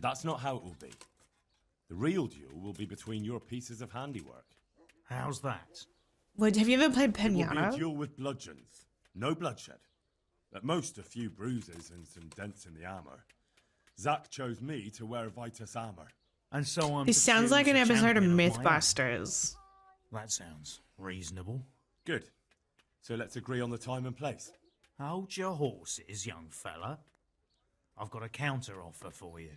That's not how it will be. The real duel will be between your pieces of handiwork. How's that? What, have you ever played It will be a Pinata? duel with bludgeons. No bloodshed. At most, a few bruises and some dents in the armor. Zach chose me to wear Vitus armor. And so I'm This to sounds like an choose a episode of champion my own. Mythbusters. That sounds reasonable. Good. So let's agree on the time and place. Hold your horses, young fella. I've got a counter offer for you.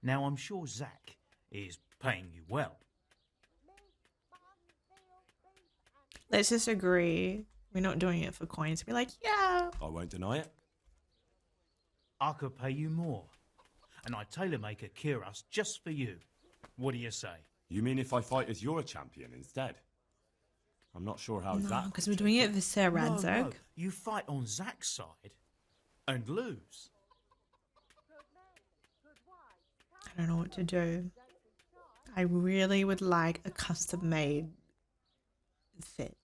Now, I'm sure Zach is paying you well. Let's just agree we're not doing it for coins. Be like, yeah. I won't deny it. I could pay you more. And I'd tailor-make a cuirass just for you. What do you say? You mean if I fight as your champion instead? I'm not sure how No, Zach... because we're doing it for Sir Radzig. No, you fight on Zach's side and lose. I don't know what to do. I really would like a custom-made fit.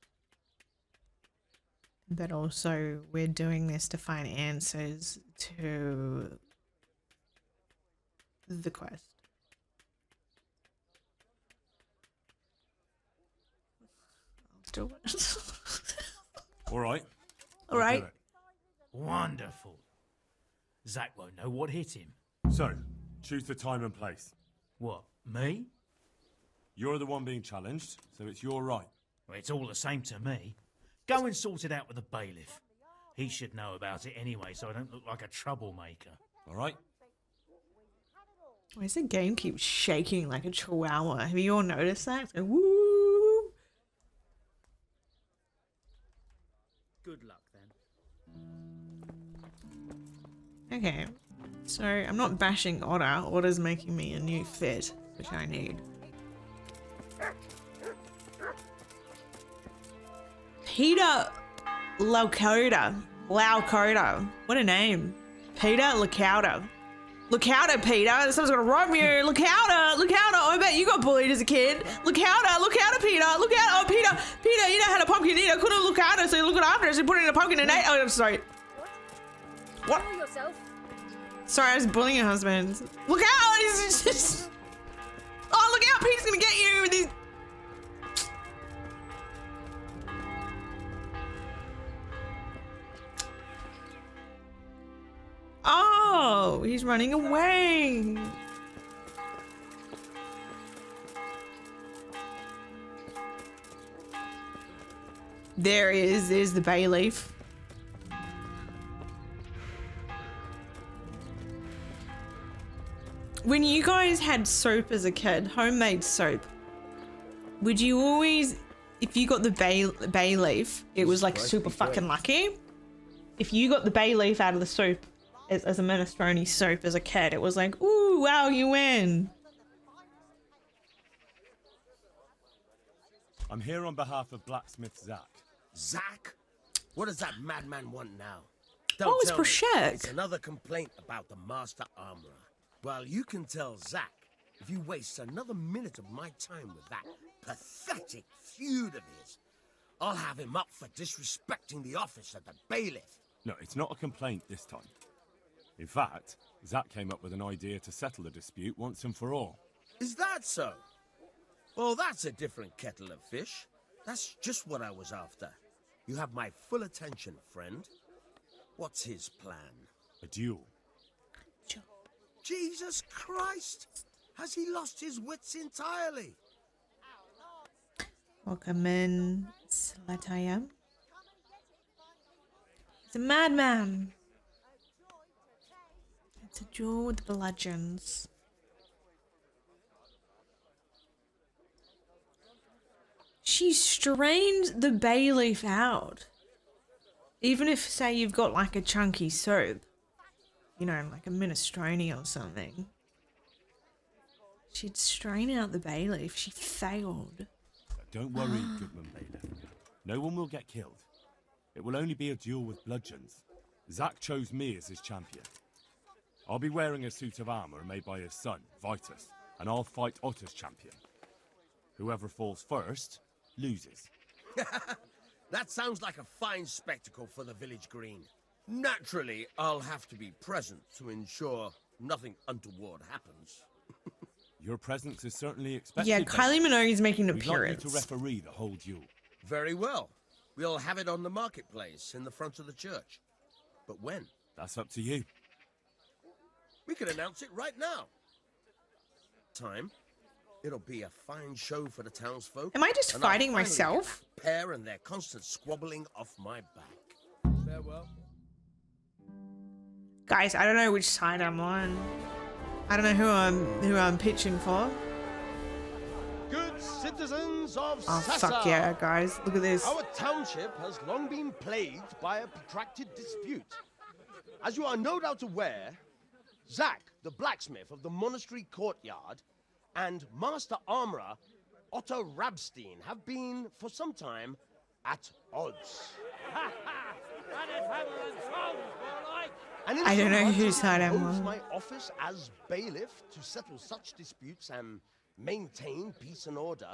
But also, we're doing this to find answers to the quest. I'll do it. All right. All right. do it. Wonderful. Zach won't know what hit him. So, choose the time and place. What, me? You're the one being challenged, so it's your right. Well, it's all the same to me. Go and sort it out with the bailiff. He should know about it anyway, so I don't look like a troublemaker. All right? Why does the game keep shaking like a chihuahua? Have you all noticed that? It's like, woo! Good luck then. Okay, so I'm not bashing Otter. Otter's making me a new fit, which I need. Peter Lakota. What a name. Peter Lakota. Look out, Peter. Someone's gonna rob you. Look out. I bet you got bullied as a kid. Look out, Peter. Look out. Oh, Peter, you know how to pumpkin eat. I couldn't look out, so you look after us and put it in a pumpkin and ate. Oh, I'm sorry. What? Yourself. Sorry, I was bullying your husband. Look out! He's just... Oh, look out! Peter's gonna get you with these... Oh, he's running away. There he is. There's the bay leaf. When you guys had soap as a kid, homemade soap, would you always, if you got the bay leaf, it was like super fucking lucky. If you got the bay leaf out of the soup as a minestrone soap as a kid, it was like, ooh, wow, you win. I'm here on behalf of blacksmith Zach. Zach? What does that madman want now? What was tell me Prashek? it's another complaint about the master armorer. Well, you can tell Zach if you waste another minute of my time with that pathetic feud of his, I'll have him up for disrespecting the office of the bailiff. No, it's not a complaint this time. In fact, Zach came up with an idea to settle the dispute once and for all. Is that so? Well, that's a different kettle of fish. That's just what I was after. You have my full attention, friend. What's his plan? A duel. Jesus Christ! Has he lost his wits entirely? Welcome in, Rattay. He's a madman. It's a duel with bludgeons. She strained the bay leaf out. Even if, say, you've got like a chunky soup, you know, like a minestrone or something. She'd strain out the bailiff. She failed. Don't worry, Goodman Bailiff. No one will get killed. It will only be a duel with bludgeons. Zack chose me as his champion. I'll be wearing a suit of armor made by his son, Vitus, and I'll fight Otto's champion. Whoever falls first, loses. That sounds like a fine spectacle for the village green. Naturally, I'll have to be present to ensure nothing untoward happens. Your presence is certainly expected. Yeah, Kylie Minogue's making an We'd like you appearance. to referee the whole duel. Very well. We'll have it on the marketplace in the front of the church. But when? That's up to you. We could announce it right now. Time. It'll be a fine show for the townsfolk. Am I just and I'll fighting finally myself? get that pair and their constant squabbling off my back. Farewell. Guys, I don't know which side I'm on. I don't know who I'm pitching for. Good citizens of Oh Sassa. fuck yeah, guys! Look at this. Our township has long been plagued by a protracted dispute. As you are no doubt aware, Zack, the blacksmith of the monastery courtyard, and Master Armourer Otto Rabstein have been, for some time, at odds. And I don't know insomuch whose as side it I'm behoves on. my office as bailiff to settle such disputes and maintain peace and order,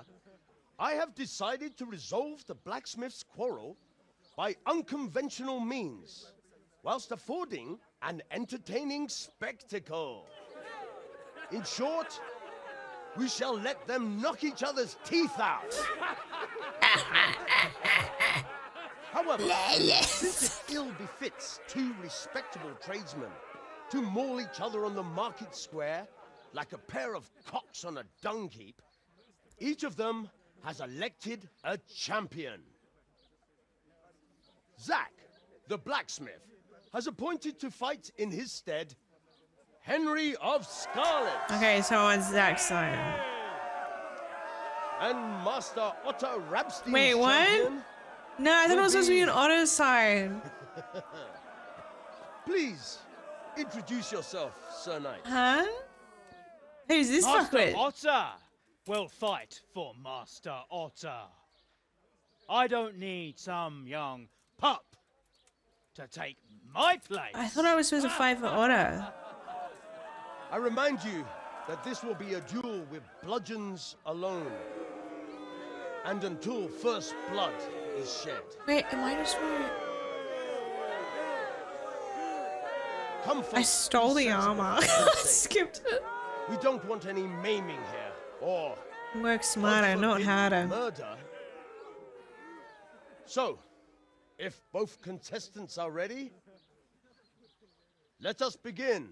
I have decided to resolve the blacksmith's quarrel by unconventional means, whilst affording an entertaining spectacle. In short, we shall let them knock each other's teeth out. However, since it ill befits two respectable tradesmen to maul each other on the market square like a pair of cocks on a dung heap, each of them has elected a champion. Zack, the blacksmith, has appointed to fight in his stead Henry of Skalitz. Okay, so on Zack's side. And Master Otto Rabstein's Wait, what? champion No, I thought it will was supposed to be be- on Otto's side. Please, introduce yourself, Sir Knight. Huh? Who's this Master fuckwit? Otter will fight for Master Otter. I don't need some young pup to take my place. I thought I was supposed to fight for Otto. I remind you that this will be a duel with bludgeons alone. And until first blood is shed. Wait, am I just right? Comfort I stole the be sensible armor. for your sake. Skipped it. We don't want any maiming here, or Work smarter, God not forbid, harder. murder. So, if both contestants are ready, let us begin.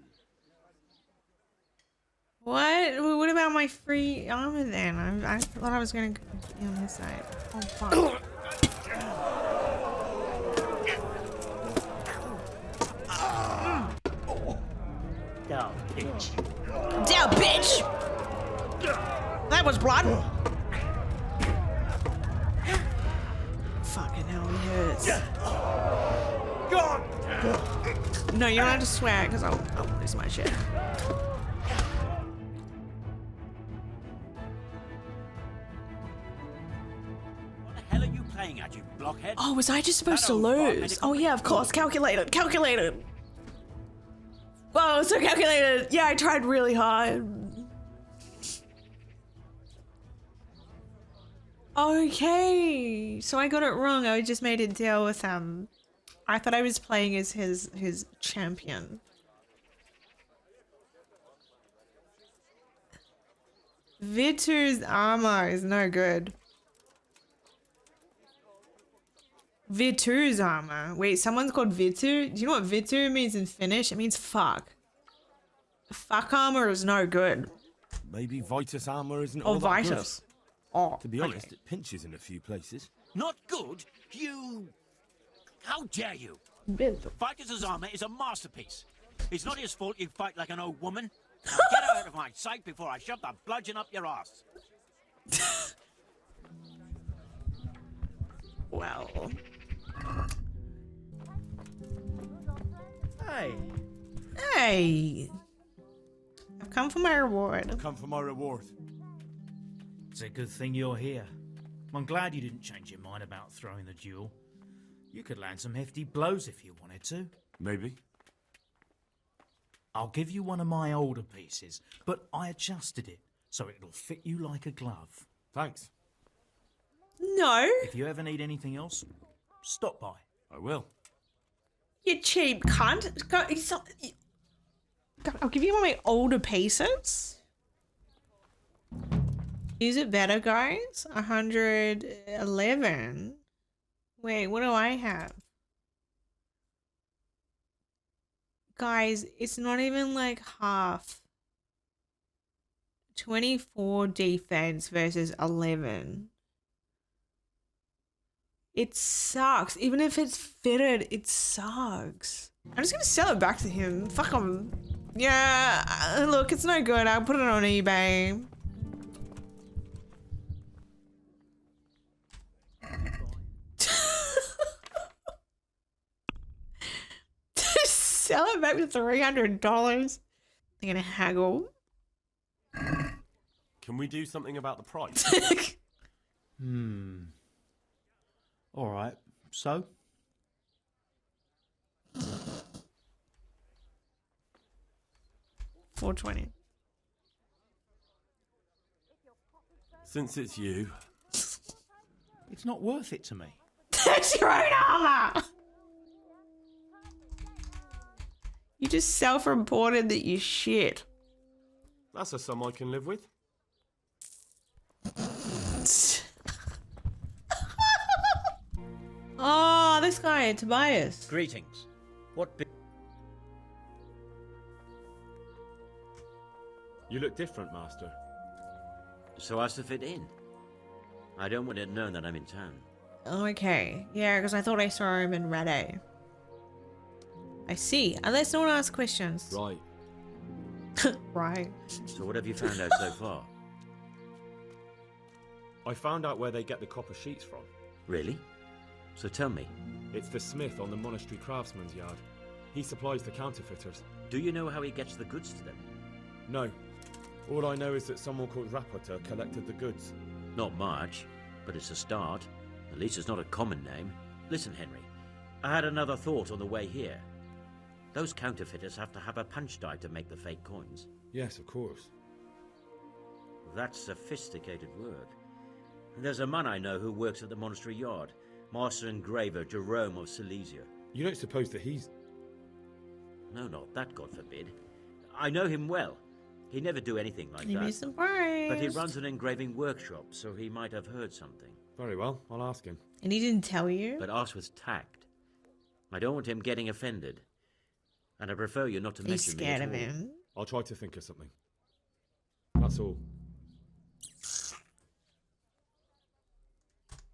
What? Well, what about my free armor then? I thought I was gonna be on his side. Oh fuck. Down, bitch. Down, bitch! That was blood. Fucking hell, he hurts. God! No, you don't have to swear, because I'll lose my shit. Hell are you playing at, you blockhead? Oh, was I just supposed to lose? Oh yeah, of course. Calculated. Calculated. Whoa, so calculated. Yeah, I tried really hard. Okay, so I got it wrong. I just made it deal with I thought I was playing as his champion. Vitu's armor is no good. Vitu's armor. Wait, someone's called Vitu? Do you know what Vitu means in Finnish? It means fuck. Fuck armor is no good. Maybe Vitus armor isn't Or all that good. Vitus. Oh, To be honest, it pinches in a few places. Not good? You... How dare you? Vitus. Vitus's armor is a masterpiece. It's not his fault you fight like an old woman. Now get out of my sight before I shove the bludgeon up your ass. Well. Hey. Hey. come for my reward. Come for my reward. It's a good thing you're here. I'm glad you didn't change your mind about throwing the duel. You could land some hefty blows if you wanted to. Maybe. I'll give you one of my older pieces, but I adjusted it so it'll fit you like a glove. Thanks. No. If you ever need anything else, stop by. I will. You cheap cunt. I'll give you one of my older pieces. Is it better, guys? 111. Wait, what do I have? Guys, it's not even like half. 24 defense versus 11. It sucks. Even if it's fitted, it sucks. I'm just gonna sell it back to him. Fuck him. Yeah, look, it's no good. I'll put it on eBay. Sell it back for $300. They're gonna haggle. Can we do something about the price? All right, so? $420. Since it's you. It's not worth it to me. That's your own armor! You just self-reported that you shit. That's a sum I can live with. Oh, this guy, Tobias. Greetings. What You look different, Master. So as to fit in. I don't want it known that I'm in town. Okay, yeah, because I thought I saw him in Rattay. I see. Unless no one asks questions. Right. Right. So what have you found out so far? I found out where they get the copper sheets from. Really? So tell me. It's the smith on the monastery craftsman's yard. He supplies the counterfeiters. Do you know how he gets the goods to them? No. All I know is that someone called Rattay collected the goods. Not much, but it's a start. At least it's not a common name. Listen, Henry. I had another thought on the way here. Those counterfeiters have to have a punch die to make the fake coins. Yes, of course. That's sophisticated work. There's a man I know who works at the monastery yard. Master engraver Jerome of Silesia. You don't suppose that he's... No, not that, God forbid. I know him well. He'd never do anything like You'd that. be surprised. But he runs an engraving workshop, so he might have heard something. Very well, I'll ask him. And he didn't tell you? But ask with tact. I don't want him getting offended. And I prefer you not to mention me at all. He's scared of him. I'll try to think of something. That's all.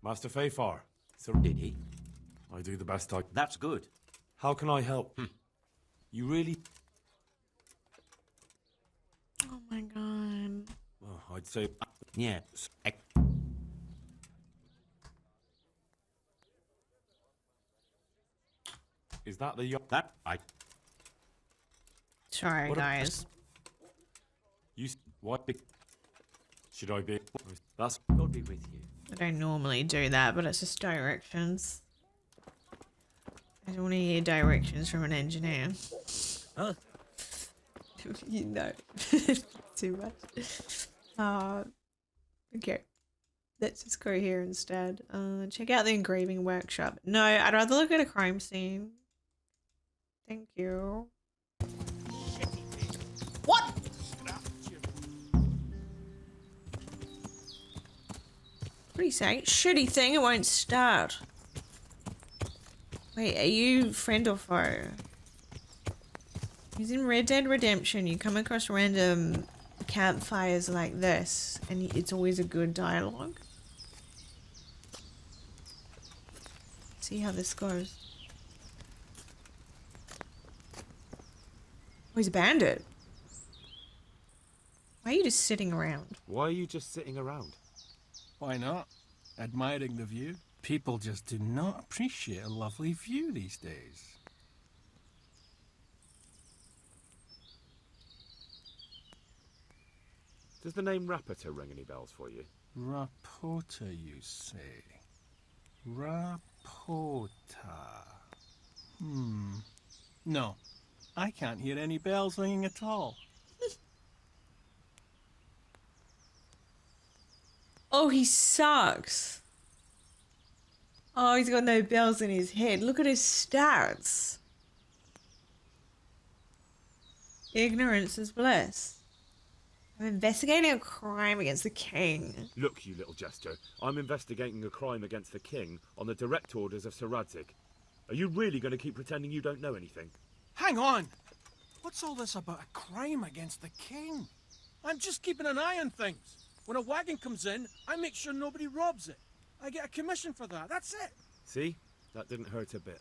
Master Fayfar. So did he? I do the best I... That's good. How can I help? You really... Oh my god. Oh, I'd say... Yeah. Is that the... That... I... Sorry, guys. You... What big... Should I be... That's... God be with you. I don't normally do that, but it's just directions. I don't want to hear directions from an engineer. Huh? You know. Too much. Okay. Let's just go here instead. Check out the engraving workshop. No, I'd rather look at a crime scene. Thank you. What? What are you saying? Shitty thing, it won't start. Wait, are you friend or foe? He's in Red Dead Redemption. You come across random campfires like this, and it's always a good dialogue. See how this goes. Oh, he's a bandit. Why are you just sitting around? Why are you just sitting around? Why not? Admiring the view. People just do not appreciate a lovely view these days. Does the name Rattay ring any bells for you? Rapota, you say? Rapota. No, I can't hear any bells ringing at all. Oh, he sucks. Oh, he's got no bells in his head. Look at his stats. Ignorance is bliss. I'm investigating a crime against the king. Look, you little jester, I'm investigating a crime against the king on the direct orders of Sir Radzig. Are you really going to keep pretending you don't know anything? Hang on! What's all this about a crime against the king? I'm just keeping an eye on things. When a wagon comes in, I make sure nobody robs it. I get a commission for that, that's it. See? That didn't hurt a bit.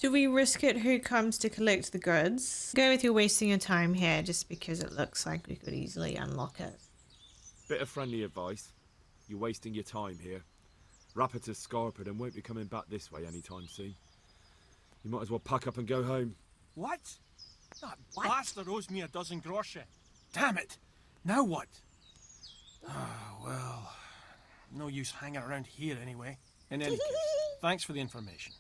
Do we risk it? Who comes to collect the goods? Go with you're wasting your time here just because it looks like we could easily unlock it. Bit of friendly advice. You're wasting your time here. Rattay's scarpered and won't be coming back this way anytime soon. You might as well pack up and go home. What? That bastard owes me a dozen groschen. Damn it! Now what? Ah, well, no use hanging around here anyway. In any case, thanks for the information.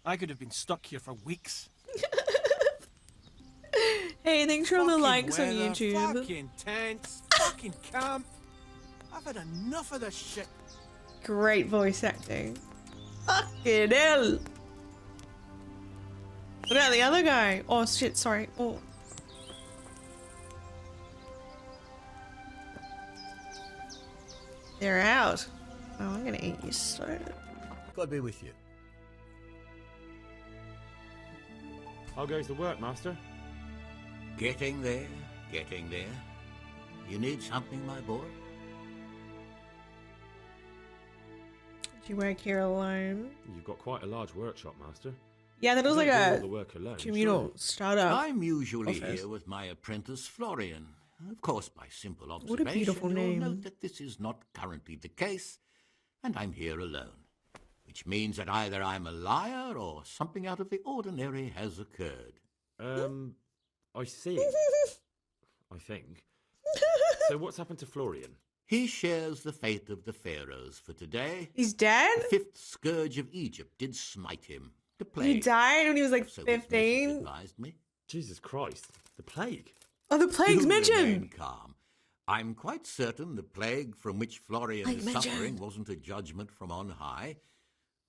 I could have been stuck here for weeks. Hey, thanks for all the likes on weather, YouTube. Fucking tents, fucking camp. I've had enough of this shit. Great voice acting. Fucking hell. What about the other guy? Oh shit, sorry. Oh. They're out. Oh, I'm gonna eat you so. God be with you. How goes the work, Master? Getting there, getting there. You need something, my boy? Do you work here alone? You've got quite a large workshop, Master. Yeah, that You was like don't do a all the work alone, communal surely. startup. I'm usually office. here with my apprentice, Florian. Of course, by simple What a observation, beautiful you'll name. note that this is not currently the case, and I'm here alone. Which means that either I'm a liar or something out of the ordinary has occurred. I see. I think. So what's happened to Florian? He shares the fate of the pharaohs for today. He's dead? The fifth scourge of Egypt did smite him. The plague. He died when he was like So his 15. message advised me. Jesus Christ. The plague. Oh, the plague's Do mentioned. remain calm. I'm quite certain the plague from which Florian Plague is mentioned. suffering wasn't a judgment from on high.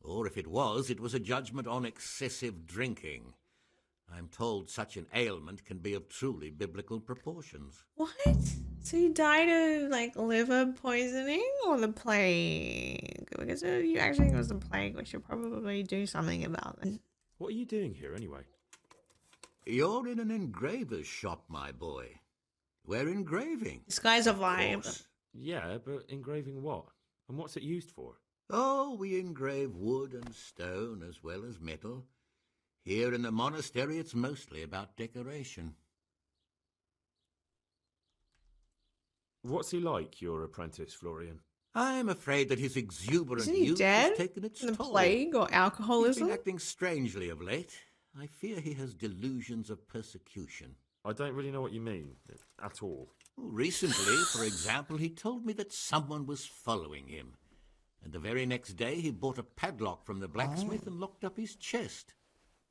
Or if it was a judgment on excessive drinking. I'm told such an ailment can be of truly biblical proportions. What? So he died of like liver poisoning or the plague? Because if you actually think it was the plague, we should probably do something about it. What are you doing here, anyway? You're in an engraver's shop, my boy. We're engraving. This guy's a Of vibe. course. Yeah, but engraving what? And what's it used for? Oh, we engrave wood and stone as well as metal. Here in the monastery, it's mostly about decoration. What's he like, your apprentice, Florian? I'm afraid that his exuberant Isn't he youth dead? has taken its From the toll. plague or He's alcoholism? been acting strangely of late. I fear he has delusions of persecution. I don't really know what you mean, at all. Recently, for example, he told me that someone was following him. And the very next day, he bought a padlock from the blacksmith and locked up his chest.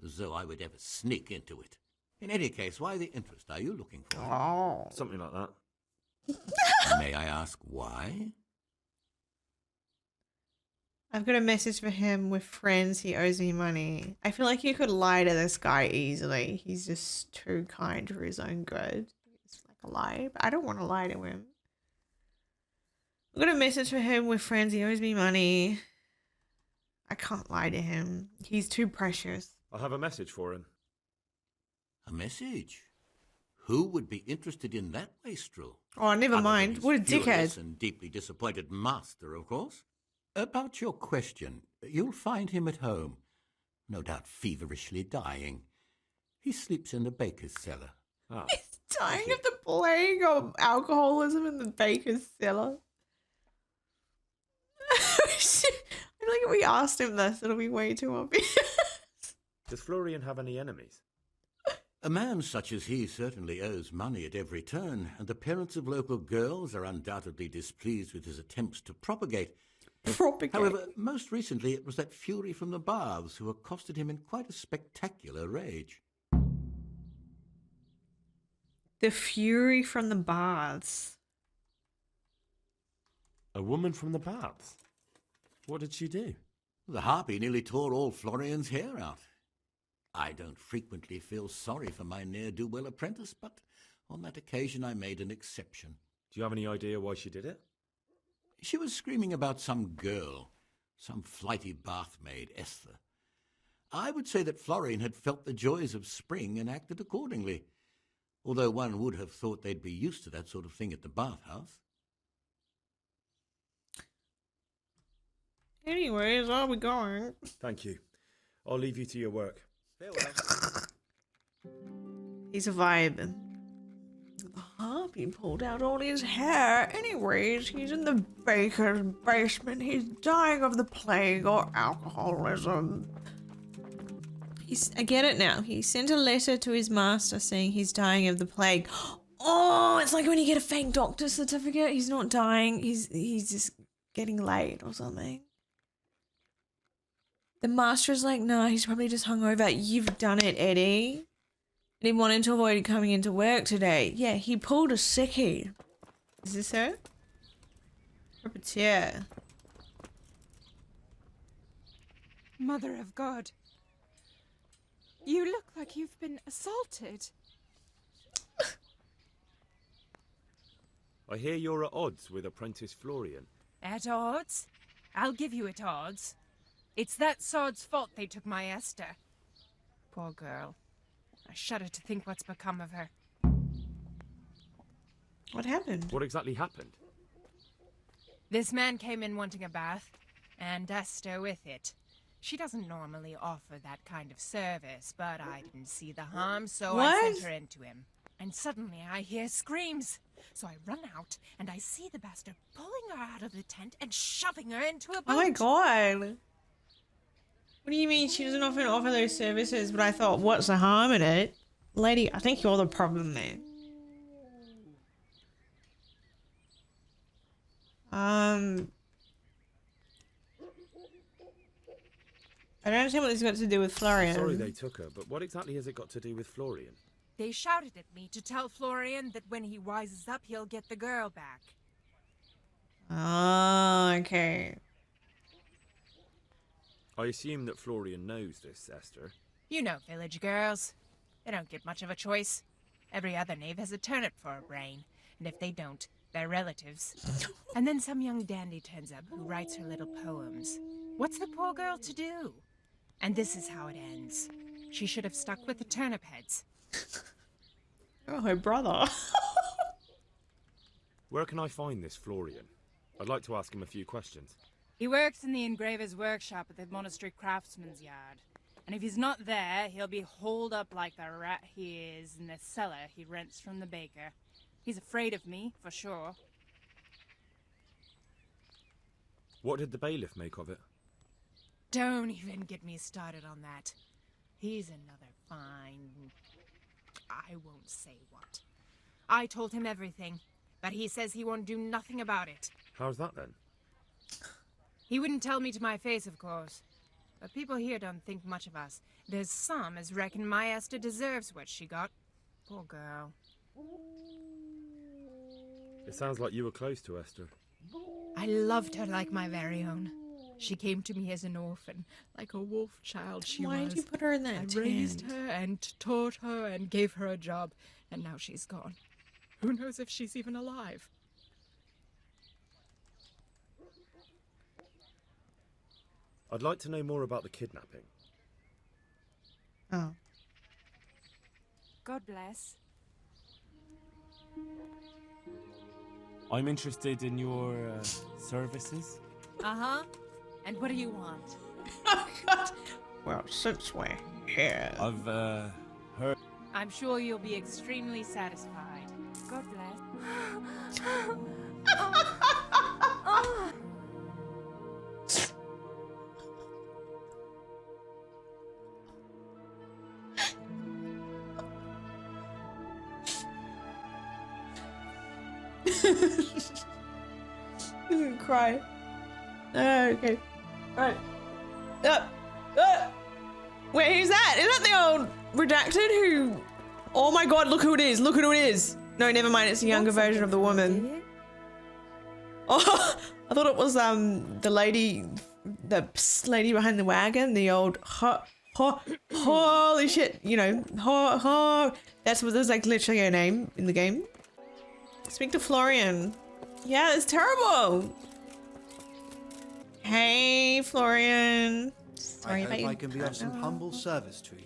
As though I would ever sneak into it. In any case, why the interest are you looking for? Oh. Something like that. May I ask why? I've got a message for him with friends. He owes me money. I feel like you could lie to this guy easily. He's just too kind for his own good. It's like a lie, but I don't want to lie to him. I've got a message for him with friends. He owes me money. I can't lie to him. He's too precious. I have a message for him. A message? Who would be interested in that wastrel? Oh, never Other mind. than his What a furious dickhead. and deeply disappointed master, of course. About your question, you'll find him at home. No doubt feverishly dying. He sleeps in the baker's cellar. Ah. He's dying of the plague or alcoholism in the baker's cellar. I feel like if we asked him this, it'll be way too obvious. Does Florian have any enemies? A man such as he certainly owes money at every turn, and the parents of local girls are undoubtedly displeased with his attempts to propagate. However, most recently it was that fury from the baths who accosted him in quite a spectacular rage. The fury from the baths. A woman from the baths? What did she do? The harpy nearly tore all Florian's hair out. I don't frequently feel sorry for my ne'er-do-well apprentice, but on that occasion I made an exception. Do you have any idea why she did it? She was screaming about some girl, some flighty bathmaid, Esther. I would say that Florian had felt the joys of spring and acted accordingly, although one would have thought they'd be used to that sort of thing at the bathhouse. Anyways, are we going? Thank you. I'll leave you to your work. He's a vibe. The harpy pulled out all his hair. Anyways, he's in the baker's basement. He's dying of the plague or alcoholism. I get it now. He sent a letter to his master saying he's dying of the plague. Oh, it's like when you get a fake doctor's certificate. He's not dying. He's just getting laid or something. The master's like, no, he's probably just hungover. You've done it, Eddie. And he wanted to avoid coming into work today. Yeah, he pulled a sickie. Is this her? Repetier. Mother of God. You look like you've been assaulted. I hear you're at odds with apprentice Florian. At odds? I'll give you at odds. It's that sod's fault they took my Esther. Poor girl. I shudder to think what's become of her. What happened? What exactly happened? This man came in wanting a bath, and Esther with it. She doesn't normally offer that kind of service, but I didn't see the harm, so I sent her into him. And suddenly I hear screams. So I run out, and I see the bastard pulling her out of the tent and shoving her into a boat. Oh my god. What do you mean she doesn't often offer those services? But I thought, what's the harm in it? Lady, I think you're the problem there. I don't understand what this has got to do with Florian. Sorry they took her, but what exactly has it got to do with Florian? They shouted at me to tell Florian that when he wises up, he'll get the girl back. Oh, okay. I assume that Florian knows this, Esther. You know village girls. They don't get much of a choice. Every other knave has a turnip for a brain, and if they don't, they're relatives. And then some young dandy turns up who writes her little poems. What's the poor girl to do? And this is how it ends. She should have stuck with the turnip heads. Oh, her brother. Where can I find this Florian? I'd like to ask him a few questions. He works in the engraver's workshop at the monastery craftsman's yard. And if he's not there, he'll be holed up like the rat he is in the cellar he rents from the baker. He's afraid of me, for sure. What did the bailiff make of it? Don't even get me started on that. He's another fine... I won't say what. I told him everything, but he says he won't do nothing about it. How's that then? He wouldn't tell me to my face, of course. But people here don't think much of us. There's some as reckon my Esther deserves what she got. Poor girl. It sounds like you were close to Esther. I loved her like my very own. She came to me as an orphan, like a wolf child she was. Why did you put her in that tent? I raised her and taught her and gave her a job, and now she's gone. Who knows if she's even alive? I'd like to know more about the kidnapping. Oh. God bless. I'm interested in your services. Uh-huh. And what do you want? Oh, God. Well, since we're here... I've heard... I'm sure you'll be extremely satisfied. God bless. Cry. Okay. Alright. Wait, who's that? Is that the old redacted who... Oh my god, look who it is. Look who it is. No, never mind. It's a younger version of the woman. Oh, I thought it was the lady behind the wagon. The old... holy shit. You know, that's like literally her name in the game. Speak to Florian. Yeah, it's terrible. Hey, Florian. Sorry about you. I can be of some humble service to you.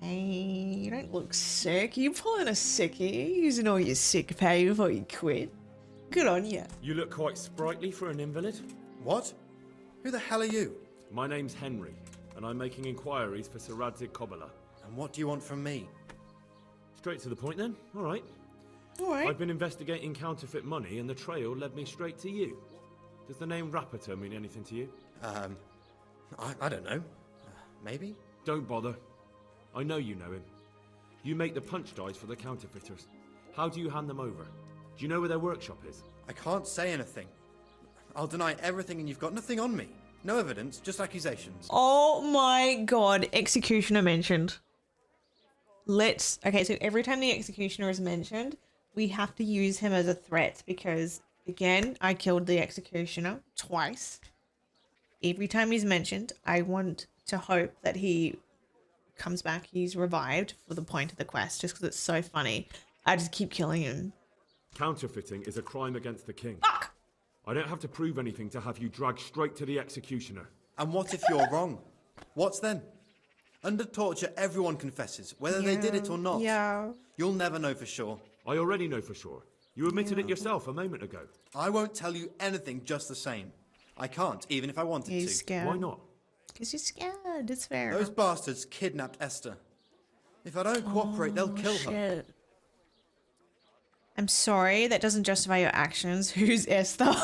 Hey, you don't look sick. You pulling a sickie, using all your sick pay before you quit. Good on you. You look quite sprightly for an invalid. What? Who the hell are you? My name's Henry, and I'm making inquiries for Sir Radzig Kobyla. And what do you want from me? Straight to the point then. All right. I've been investigating counterfeit money, and the trail led me straight to you. Does the name Rattay mean anything to you? I don't know. Maybe? Don't bother. I know you know him. You make the punch dies for the counterfeiters. How do you hand them over? Do you know where their workshop is? I can't say anything. I'll deny everything and you've got nothing on me. No evidence, just accusations. Oh my god, executioner mentioned. Okay, so every time the executioner is mentioned, we have to use him as a threat because, again, I killed the executioner twice. Every time he's mentioned, I want to hope that he comes back, he's revived for the point of the quest, just because it's so funny. I just keep killing him. Counterfeiting is a crime against the king. Fuck! I don't have to prove anything to have you dragged straight to the executioner. And what if you're wrong? What's then? Under torture, everyone confesses, whether they did it or not. Yeah. You'll never know for sure. I already know for sure. You admitted it yourself a moment ago. I won't tell you anything just the same. I can't, even if I wanted He's to. scared. Why not? Because you're scared, it's fair. Those bastards kidnapped Esther. If I don't cooperate, they'll kill her. I'm sorry, that doesn't justify your actions. Who's Esther?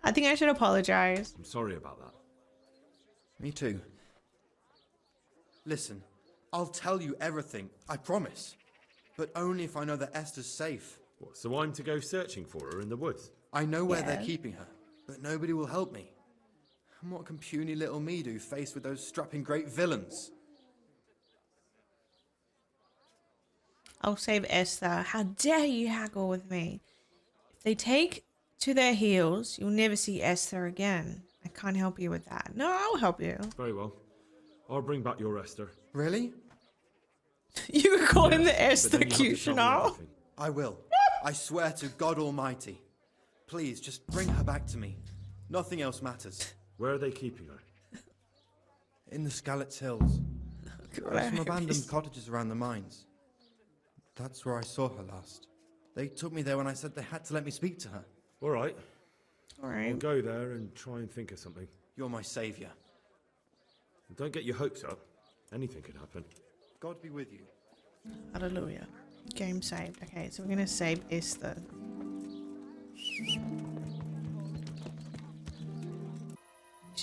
I think I should apologize. I'm sorry about that. Me too. Listen, I'll tell you everything, I promise. But only if I know that Esther's safe. What, so I'm to go searching for her in the woods? I know where they're keeping her, but nobody will help me. And what can puny little me do faced with those strapping great villains? I'll save Esther. How dare you haggle with me? If they take to their heels, you'll never see Esther again. I can't help you with that. No, I'll help you. Very well. I'll bring back your Esther. Really? You were calling the executioner? I will. I swear to God Almighty. Please, just bring her back to me. Nothing else matters. Where are they keeping her? In the Skalitz Hills. There's some abandoned cottages around the mines. That's where I saw her last. They took me there when I said they had to let me speak to her. All right. All right. I'll go there and try and think of something. You're my saviour. Don't get your hopes up. Anything could happen. God be with you. Hallelujah. Game saved. Okay, so we're going to save Esther.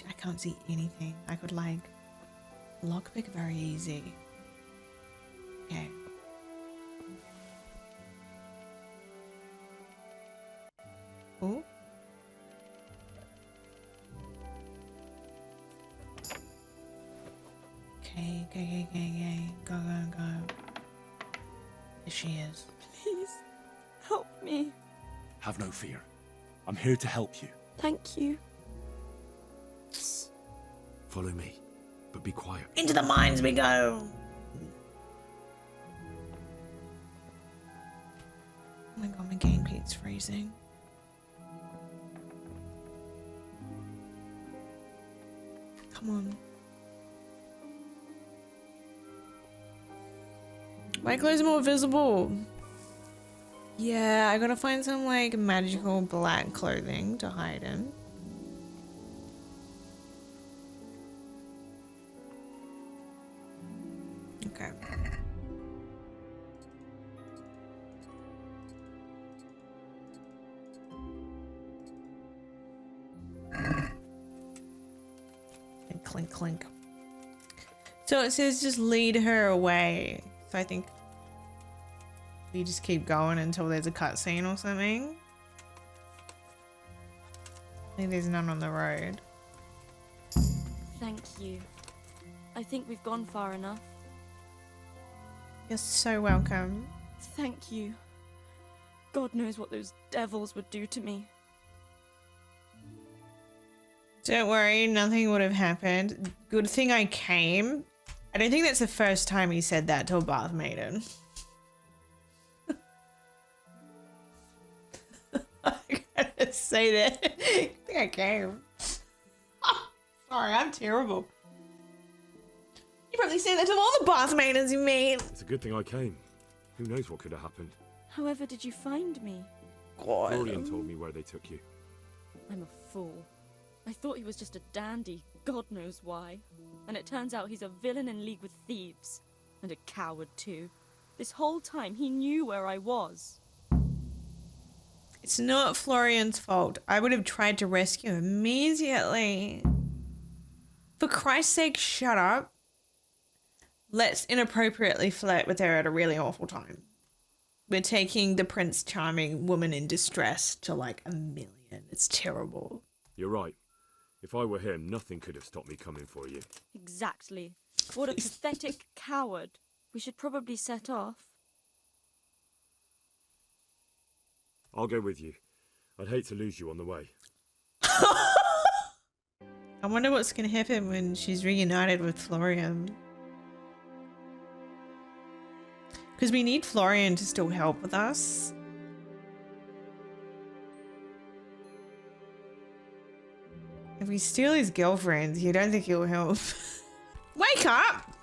I can't see anything. I could like lockpick very easy. Okay. Oh. Okay. Go. There she is. Please, help me. Have no fear. I'm here to help you. Thank you. Follow me, but be quiet. Into the mines we go! Oh my god, my gamepad's freezing. Come on. My clothes are more visible. Yeah, I gotta find some like magical black clothing to hide in. Okay. And clink clink. So it says just lead her away. So I think We just keep going until there's a cutscene or something. I think there's none on the road. Thank you. I think we've gone far enough. You're so welcome. Thank you. God knows what those devils would do to me. Don't worry, nothing would have happened. Good thing I came. I don't think that's the first time he said that to a bathmaiden. I gotta say that. I think I came. Sorry, I'm terrible. You probably say that to all the bathmaidens you meet. It's a good thing I came. Who knows what could have happened? However did you find me? God. Florian told me where they took you. I'm a fool. I thought he was just a dandy, God knows why. And it turns out he's a villain in league with thieves. And a coward too. This whole time he knew where I was. It's not Florian's fault. I would have tried to rescue him immediately. For Christ's sake, shut up. Let's inappropriately flirt with her at a really awful time. We're taking the Prince Charming woman in distress to like 1 million. It's terrible. You're right. If I were him, nothing could have stopped me coming for you. Exactly. What a pathetic coward. We should probably set off. I'll go with you. I'd hate to lose you on the way. I wonder what's going to happen when she's reunited with Florian. Because we need Florian to still help with us. If we steal his girlfriend, you don't think he'll help? Wake up!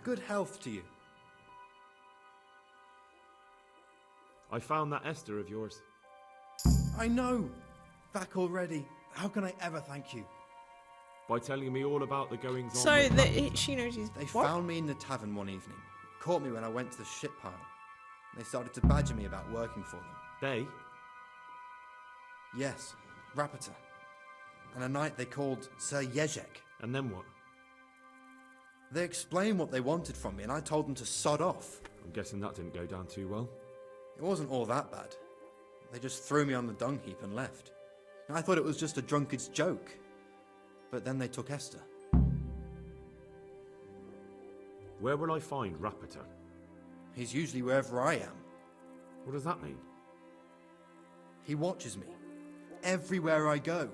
Good health to you. I found that Esther of yours. I know. Back already. How can I ever thank you? By telling me all about the goings on. So she knows she's... They what? found me in the tavern one evening. Caught me when I went to the ship pile. They started to badger me about working for them. They? Yes, Rattay. And a knight they called Sir Jezek. And then what? They explained what they wanted from me and I told them to sod off. I'm guessing that didn't go down too well. It wasn't all that bad. They just threw me on the dung heap and left. I thought it was just a drunkard's joke. But then they took Esther. Where will I find Rattay? He's usually wherever I am. What does that mean? He watches me. Everywhere I go.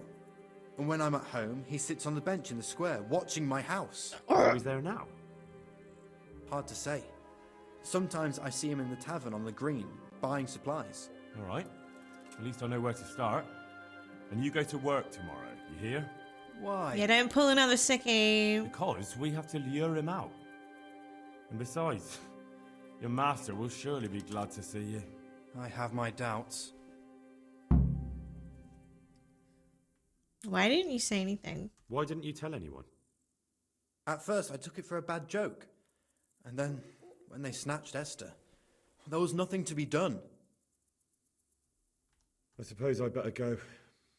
And when I'm at home, he sits on the bench in the square, watching my house. So he's there now? Hard to say. Sometimes I see him in the tavern on the green, buying supplies. All right. At least I know where to start. And you go to work tomorrow, you hear? Why? Yeah, don't pull another sickie. Because we have to lure him out. And besides, your master will surely be glad to see you. I have my doubts. Why didn't you say anything? Why didn't you tell anyone? At first, I took it for a bad joke. And then, when they snatched Esther, there was nothing to be done. I suppose I'd better go.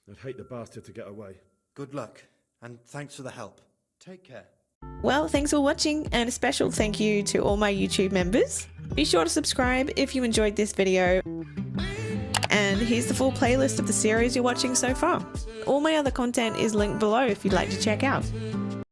I'd hate the bastard to get away. Good luck, and thanks for the help. Take care. Well, thanks for watching, and a special thank you to all my YouTube members. Be sure to subscribe if you enjoyed this video. And here's the full playlist of the series you're watching so far. All my other content is linked below if you'd like to check out.